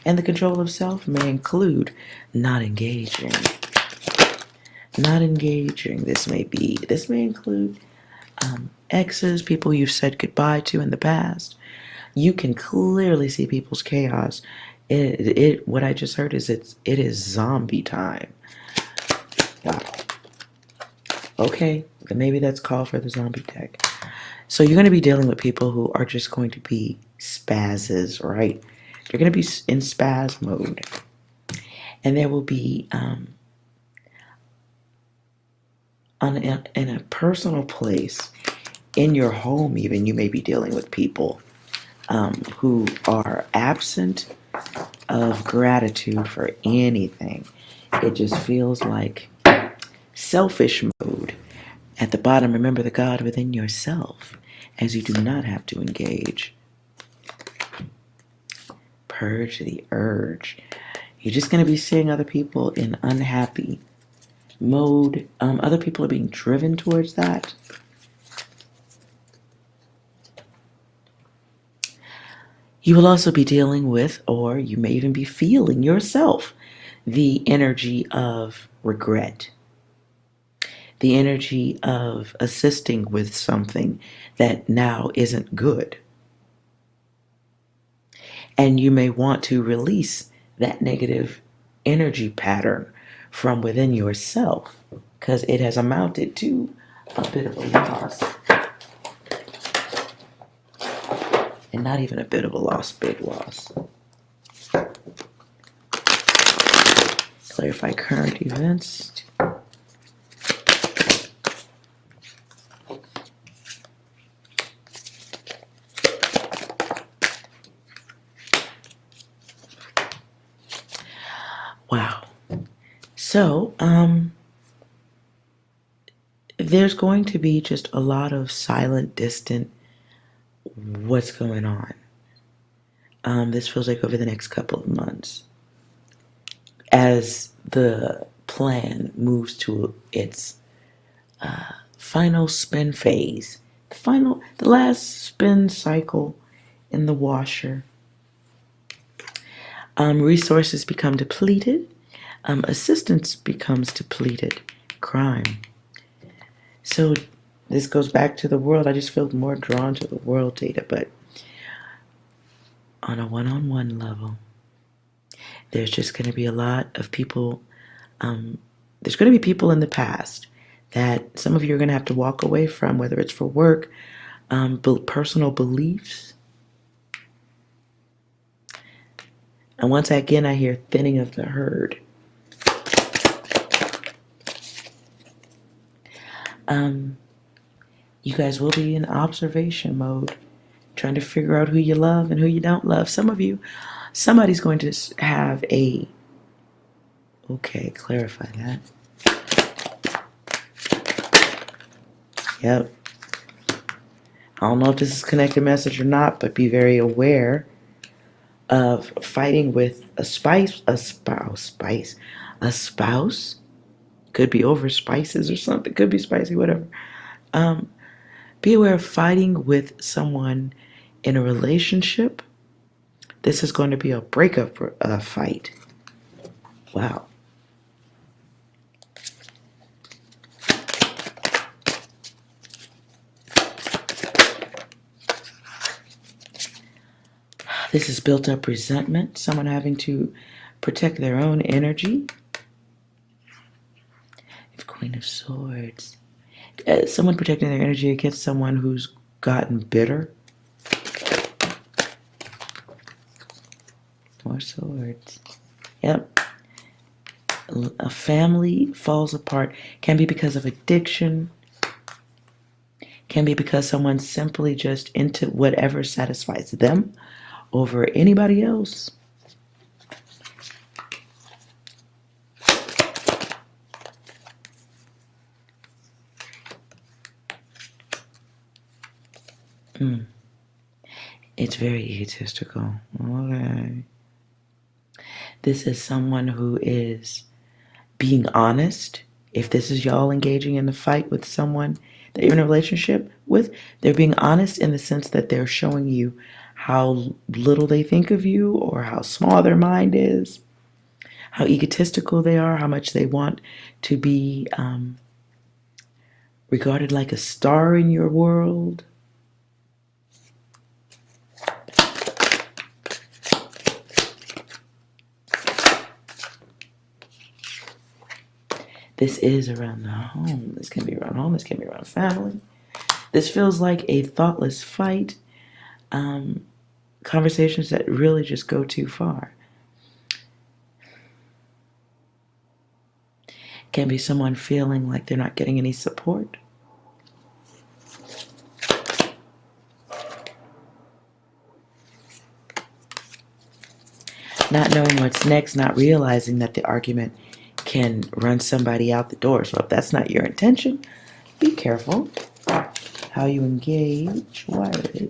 And the control of self may include not engaging. Not engaging. This may include exes, people you've said goodbye to in the past. You can clearly see people's chaos. What I just heard is it is zombie time. Wow. Okay, then maybe that's call for the zombie deck. So you're going to be dealing with people who are just going to be spazzes, right? They're going to be in spaz mode. And there will be, in a personal place, in your home even, you may be dealing with people who are absent of gratitude for anything. It just feels like selfish mode. At the bottom, remember the God within yourself, as you do not have to engage. Purge the urge. You're just going to be seeing other people in unhappy mode. Other people are being driven towards that. You will also be dealing with, or you may even be feeling yourself, the energy of regret. The energy of assisting with something that now isn't good. And you may want to release that negative energy pattern from within yourself because it has amounted to a bit of a loss. And not even a bit of a loss, big loss. Clarify current events. Wow. So, there's going to be just a lot of silent, distant, what's going on. This feels like over the next couple of months. As the plan moves to its final spin phase, the last spin cycle in the washer. Resources become depleted. Assistance becomes depleted. Crime. So this goes back to the world. I just feel more drawn to the world data, but on a one-on-one level, there's just going to be a lot of people. There's going to be people in the past that some of you are going to have to walk away from, whether it's for work, personal beliefs. And once again, I hear thinning of the herd. You guys will be in observation mode, trying to figure out who you love and who you don't love. Some of you, somebody's going to have a... Okay, clarify that. Yep. I don't know if this is a connected message or not, but be very aware of fighting with a spouse. Could be over spices or something. Could be spicy, whatever. Be aware of fighting with someone in a relationship. This is going to be a breakup fight. Wow. This is built up resentment. Someone having to protect their own energy. Queen of Swords. Someone protecting their energy against someone who's gotten bitter. More swords. Yep. A family falls apart. Can be because of addiction. Can be because someone's simply just into whatever satisfies them over anybody else. It's very egotistical. Okay. This is someone who is being honest. If this is y'all engaging in the fight with someone that you're in a relationship with, they're being honest in the sense that they're showing you how little they think of you or how small their mind is, how egotistical they are, how much they want to be regarded like a star in your world. This is around the home. This can be around home. This can be around family. This feels like a thoughtless fight. Conversations that really just go too far. Can be someone feeling like they're not getting any support. not knowing what's next, not realizing that the argument can run somebody out the door. So if that's not your intention, be careful how you engage. Why are they?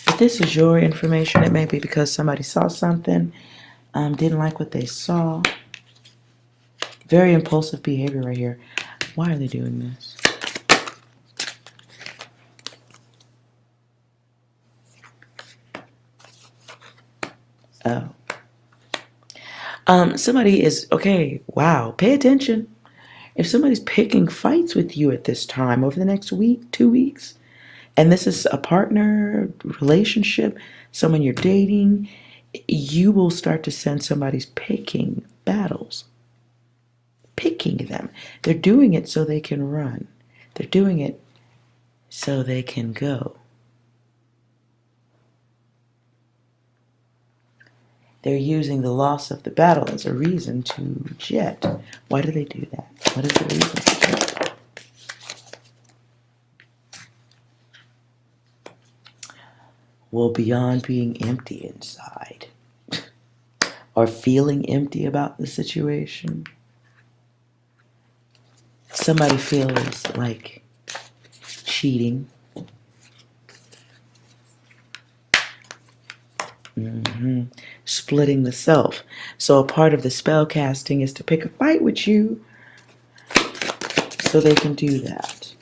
If this is your information, it may be because somebody saw something, didn't like what they saw. Very impulsive behavior right here. Why are they doing this? Oh. Somebody is, okay, wow, pay attention. If somebody's picking fights with you at this time over the next week, 2 weeks, and this is a partner, relationship, someone you're dating, you will start to sense somebody's picking battles. Picking them. They're doing it so they can run. They're doing it so they can go. They're using the loss of the battle as a reason to jet. Why do they do that? What is the reason for jet? Well, beyond being empty inside or feeling empty about the situation, somebody feels like cheating. Splitting the self. So a part of the spell casting is to pick a fight with you so they can do that.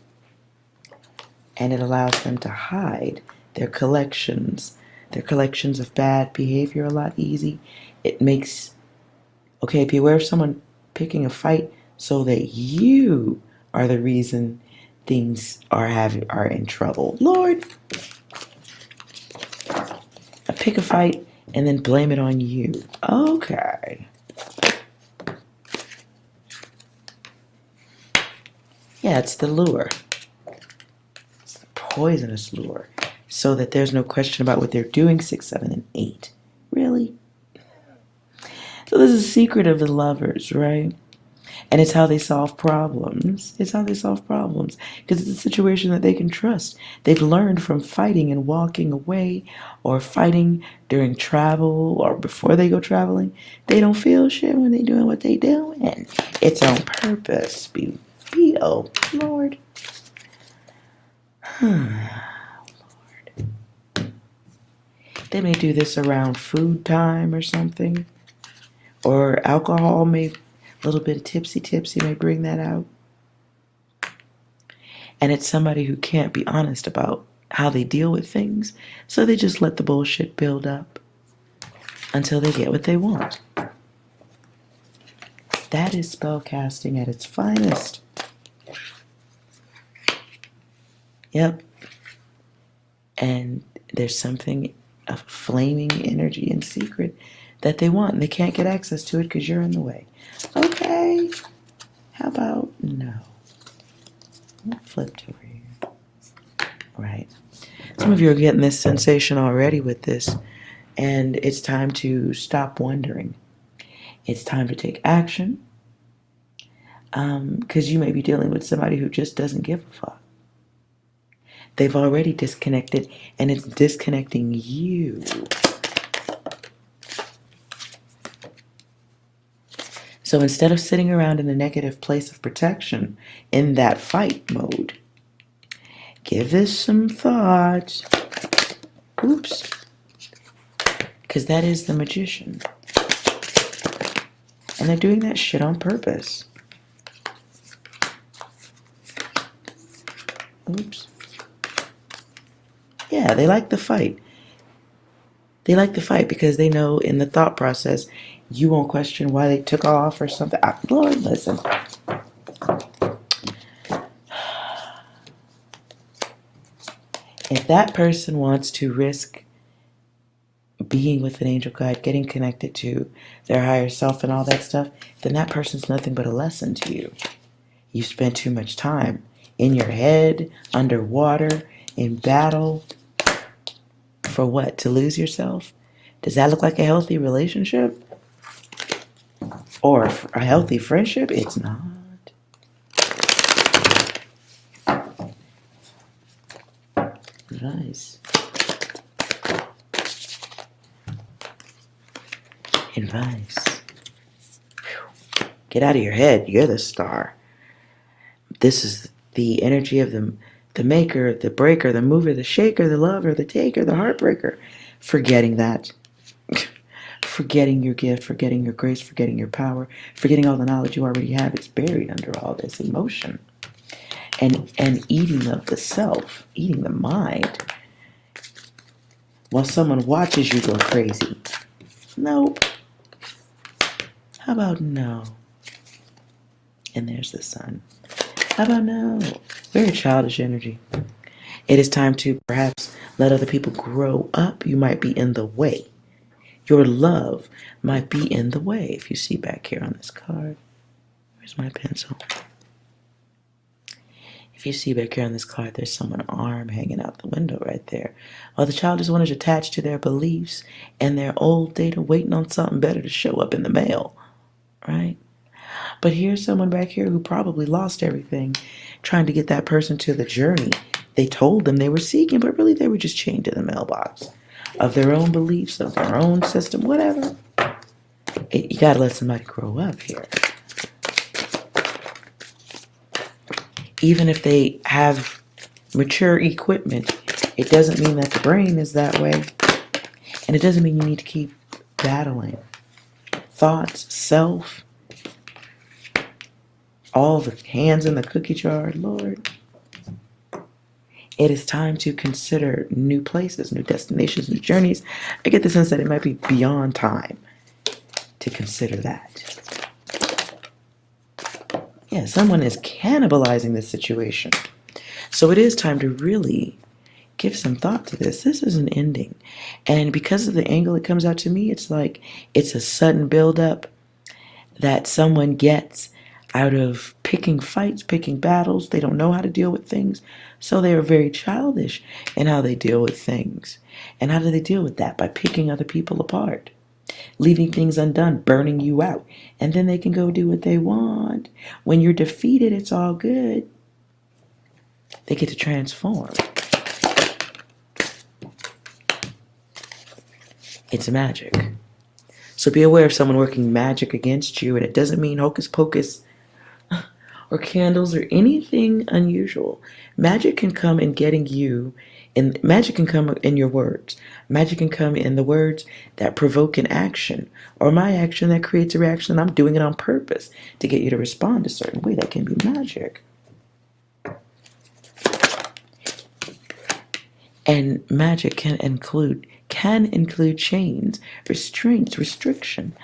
And it allows them to hide their collections of bad behavior a lot easy. It makes, okay, beware of someone picking a fight so that you are the reason things are in trouble. Lord, I pick a fight and then blame it on you. Okay. Yeah, it's the lure. It's the poisonous lure. So that there's no question about what they're doing, 6, 7, and 8. Really? So this is the secret of the lovers, right? And it's how they solve problems. It's how they solve problems. Because it's a situation that they can trust. They've learned from fighting and walking away or fighting during travel or before they go traveling. They don't feel shit when they're doing what they do. And it's on purpose. Oh, Lord. Lord. They may do this around food time or something. Or alcohol may... A little bit of tipsy may bring that out. And it's somebody who can't be honest about how they deal with things, so they just let the bullshit build up until they get what they want. That is spellcasting at its finest. Yep. And there's something, a flaming energy and secret that they want, and they can't get access to it because you're in the way. Okay, how about no? Flipped over here. Right. Some of you are getting this sensation already with this, and it's time to stop wondering. It's time to take action, because you may be dealing with somebody who just doesn't give a fuck. They've already disconnected, and it's disconnecting you. So instead of sitting around in a negative place of protection in that fight mode, give this some thought. Oops. Because that is the magician. And they're doing that shit on purpose. Oops. Yeah, they like the fight. They like the fight because they know in the thought process you won't question why they took off or something. Lord, listen. If that person wants to risk being with an angel guide, getting connected to their higher self and all that stuff, then that person's nothing but a lesson to you. You spent too much time in your head, underwater, in battle. For what? To lose yourself? Does that look like a healthy relationship? or a healthy friendship, it's not. Advice. Advice. Get out of your head. You're the star. This is the energy of the maker, the breaker, the mover, the shaker, the lover, the taker, the heartbreaker. Forgetting that. Forgetting your gift, forgetting your grace, forgetting your power, forgetting all the knowledge you already have. It's buried under all this emotion. And eating of the self, eating the mind, while someone watches you go crazy. Nope. How about no? And there's the sun. How about no? Very childish energy. It is time to perhaps let other people grow up. You might be in the way. Your love might be in the way. If you see back here on this card, where's my pencil? If you see back here on this card, there's someone's arm hanging out the window right there. Well, the childish one is attached to their beliefs and their old data, waiting on something better to show up in the mail, right? But here's someone back here who probably lost everything, trying to get that person to the journey they told them they were seeking, but really they were just chained to the mailbox of their own beliefs, of their own system, whatever. You gotta let somebody grow up here. Even if they have mature equipment, it doesn't mean that the brain is that way. And it doesn't mean you need to keep battling. Thoughts, self, all the hands in the cookie jar, Lord. It is time to consider new places, new destinations, new journeys. I get the sense that it might be beyond time to consider that. Yeah, someone is cannibalizing this situation. So it is time to really give some thought to this. This is an ending. And because of the angle it comes out to me, it's like it's a sudden buildup that someone gets out of picking fights, picking battles. They don't know how to deal with things. So they are very childish in how they deal with things. And how do they deal with that? By picking other people apart, leaving things undone, burning you out. And then they can go do what they want. When you're defeated, it's all good. They get to transform. It's magic. So be aware of someone working magic against you, and it doesn't mean hocus pocus or candles or anything unusual. Magic can come in getting you, and magic can come in your words. Magic can come in the words that provoke an action, or my action that creates a reaction. I'm doing it on purpose to get you to respond a certain way. That can be magic. And magic can include chains, restraints, restriction,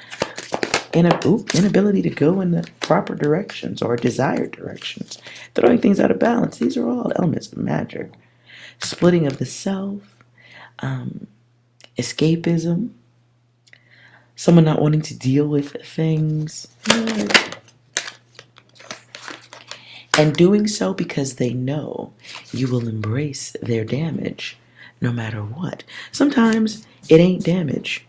inability to go in the proper directions or desired directions, throwing things out of balance. These are all elements of magic. Splitting of the self, escapism, someone not wanting to deal with things, and doing so because they know you will embrace their damage no matter what. Sometimes it ain't damage.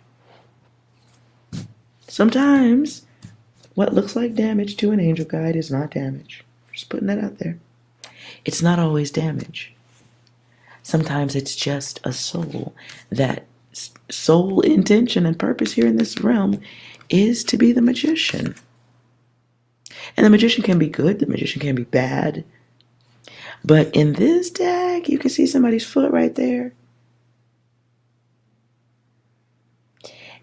Sometimes what looks like damage to an angel guide is not damage. Just putting that out there. It's not always damage. Sometimes it's just a soul. That soul intention and purpose here in this realm is to be the magician. And the magician can be good, the magician can be bad. But in this deck, you can see somebody's foot right there.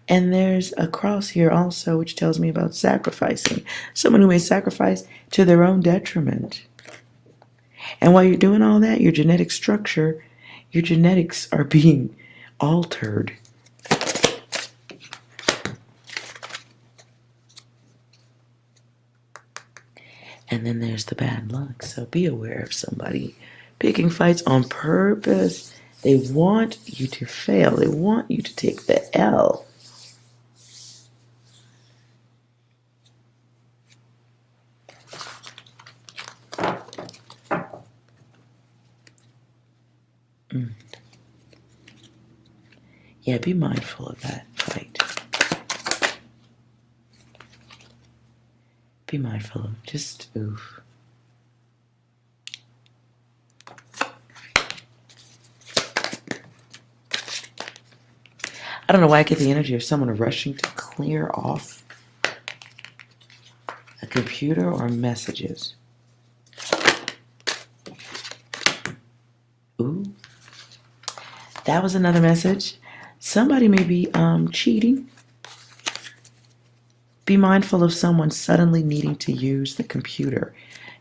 And there's a cross here also, which tells me about sacrificing. Someone who may sacrifice to their own detriment. And while you're doing all that, your genetic structure, your genetics are being altered. And then there's the bad luck. So be aware of somebody picking fights on purpose. They want you to fail. They want you to take the L. Yeah, be mindful of that fight. Be mindful of just oof. I don't know why I get the energy of someone rushing to clear off a computer or messages. Ooh. That was another message. Somebody may be cheating. Be mindful of someone suddenly needing to use the computer,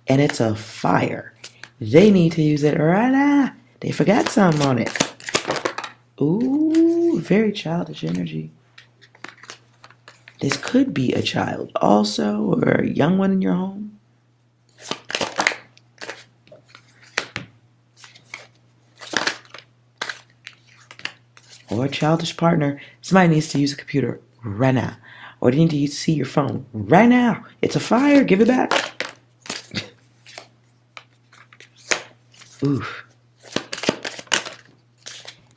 and it's a fire. They need to use it right now. They forgot something on it. Ooh, very childish energy. This could be a child also, or a young one in your home. Or a childish partner. Somebody needs to use a computer right now. Or they need to see your phone right now. It's a fire. Give it back. Oof.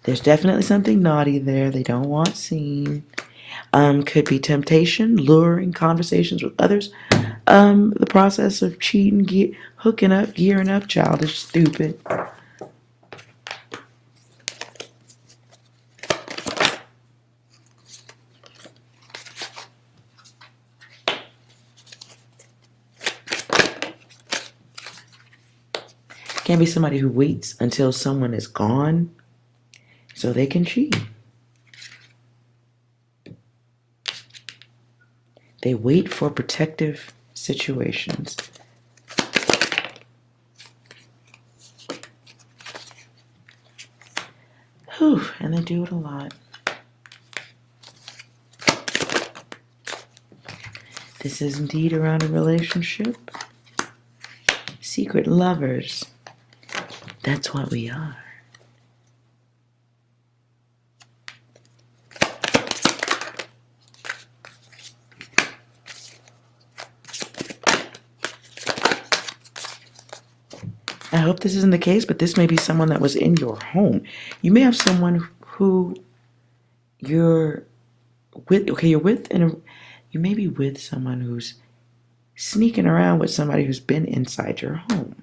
There's definitely something naughty there they don't want seen. Could be temptation, luring, conversations with others. The process of cheating, hooking up, gearing up, childish, stupid. Can be somebody who waits until someone is gone so they can cheat. They wait for protective situations. Whew, and they do it a lot. This is indeed around a relationship. Secret lovers. That's what we are. I hope this isn't the case, but this may be someone that was in your home. You may have someone who you're with. Okay, you may be with someone who's sneaking around with somebody who's been inside your home.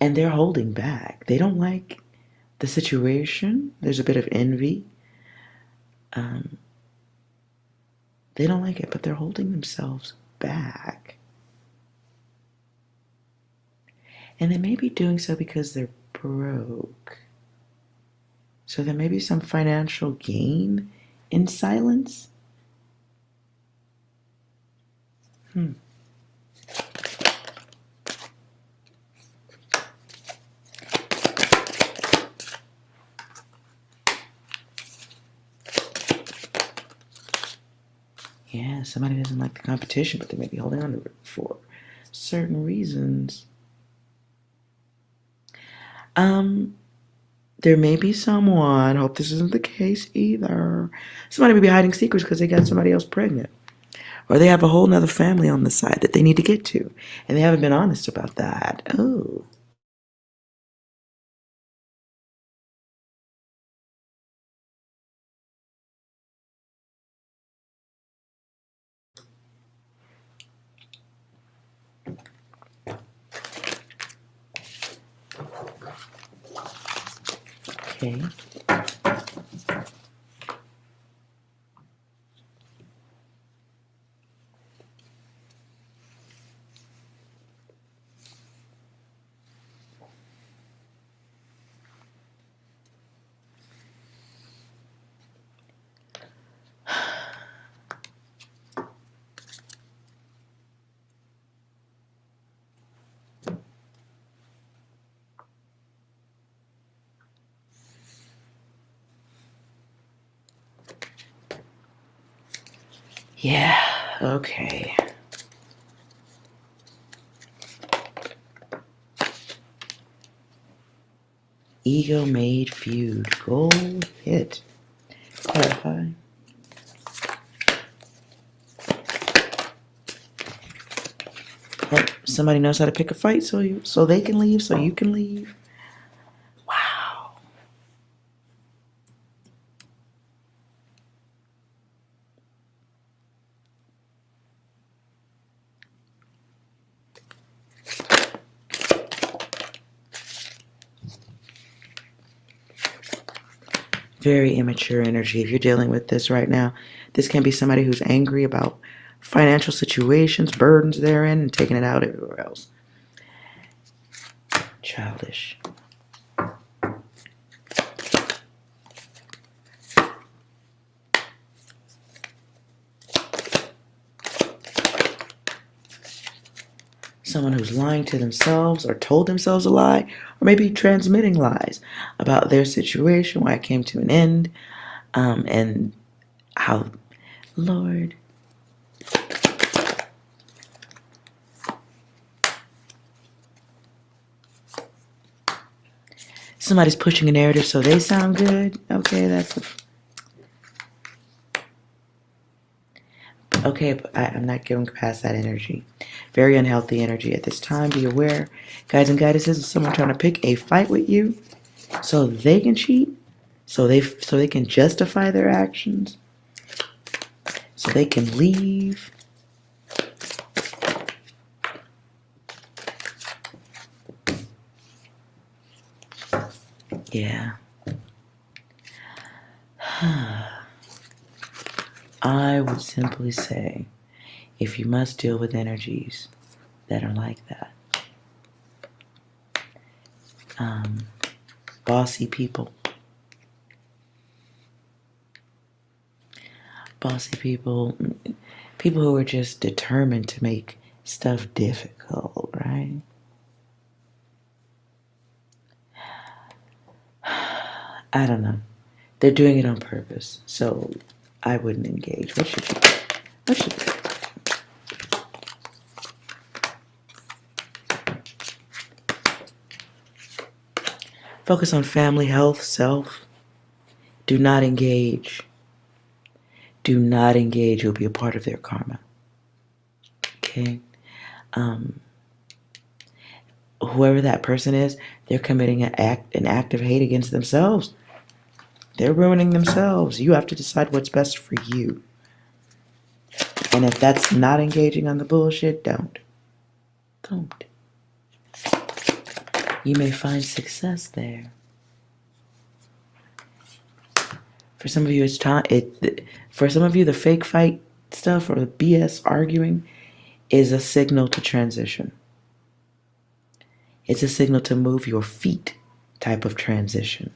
And they're holding back. They don't like the situation. There's a bit of envy. They don't like it, but they're holding themselves back. And they may be doing so because they're broke. So there may be some financial gain in silence. Yeah, somebody doesn't like the competition, but they may be holding on to it for certain reasons. There may be someone, hope this isn't the case either. Somebody may be hiding secrets because they got somebody else pregnant. Or they have a whole nother family on the side that they need to get to. And they haven't been honest about that. Oh. Okay. Yeah, okay. Ego-made feud. Gold hit. Clarify. Somebody knows how to pick a fight so they can leave, so you can leave. Wow. Very immature energy. If you're dealing with this right now, this can be somebody who's angry about financial situations, burdens they're in, and taking it out everywhere else. Childish. Someone who's lying to themselves or told themselves a lie, or maybe transmitting lies about their situation, why it came to an end, and how, Lord. Somebody's pushing a narrative so they sound good. Okay, that's okay, but I'm not going past that energy. Very unhealthy energy at this time. Be aware, guides and goddesses, of someone trying to pick a fight with you so they can cheat, so they can justify their actions, so they can leave. Yeah. I would simply say, if you must deal with energies that are like that, bossy people, people who are just determined to make stuff difficult, right? I don't know. They're doing it on purpose, so I wouldn't engage. What should you do? What should you do? Focus on family, health, self. Do not engage. Do not engage. You'll be a part of their karma. Okay? Whoever that person is, they're committing an act of hate against themselves. They're ruining themselves. You have to decide what's best for you. And if that's not engaging on the bullshit, don't. Don't. You may find success there. For some of you, it's time. For some of you, the fake fight stuff or the BS arguing is a signal to transition. It's a signal to move your feet type of transition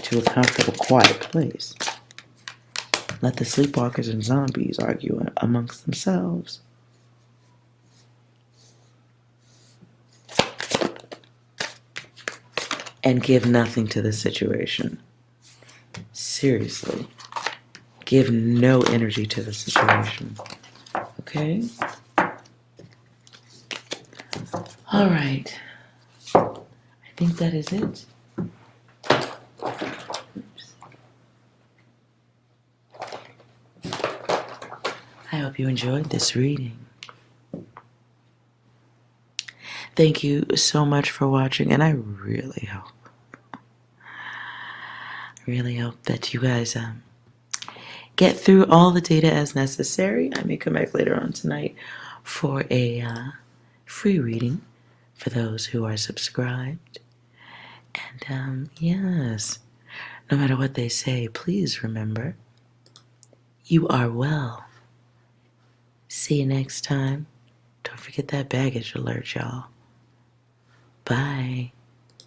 to a comfortable, quiet place. Let the sleepwalkers and zombies argue amongst themselves. And give nothing to the situation. Seriously. Give no energy to the situation. Okay? All right. I think that is it. Oops. I hope you enjoyed this reading. Thank you so much for watching, and I really hope that you guys get through all the data as necessary. I may come back later on tonight for a free reading for those who are subscribed. And yes, no matter what they say, please remember, you are well. See you next time. Don't forget that baggage alert, y'all. Bye.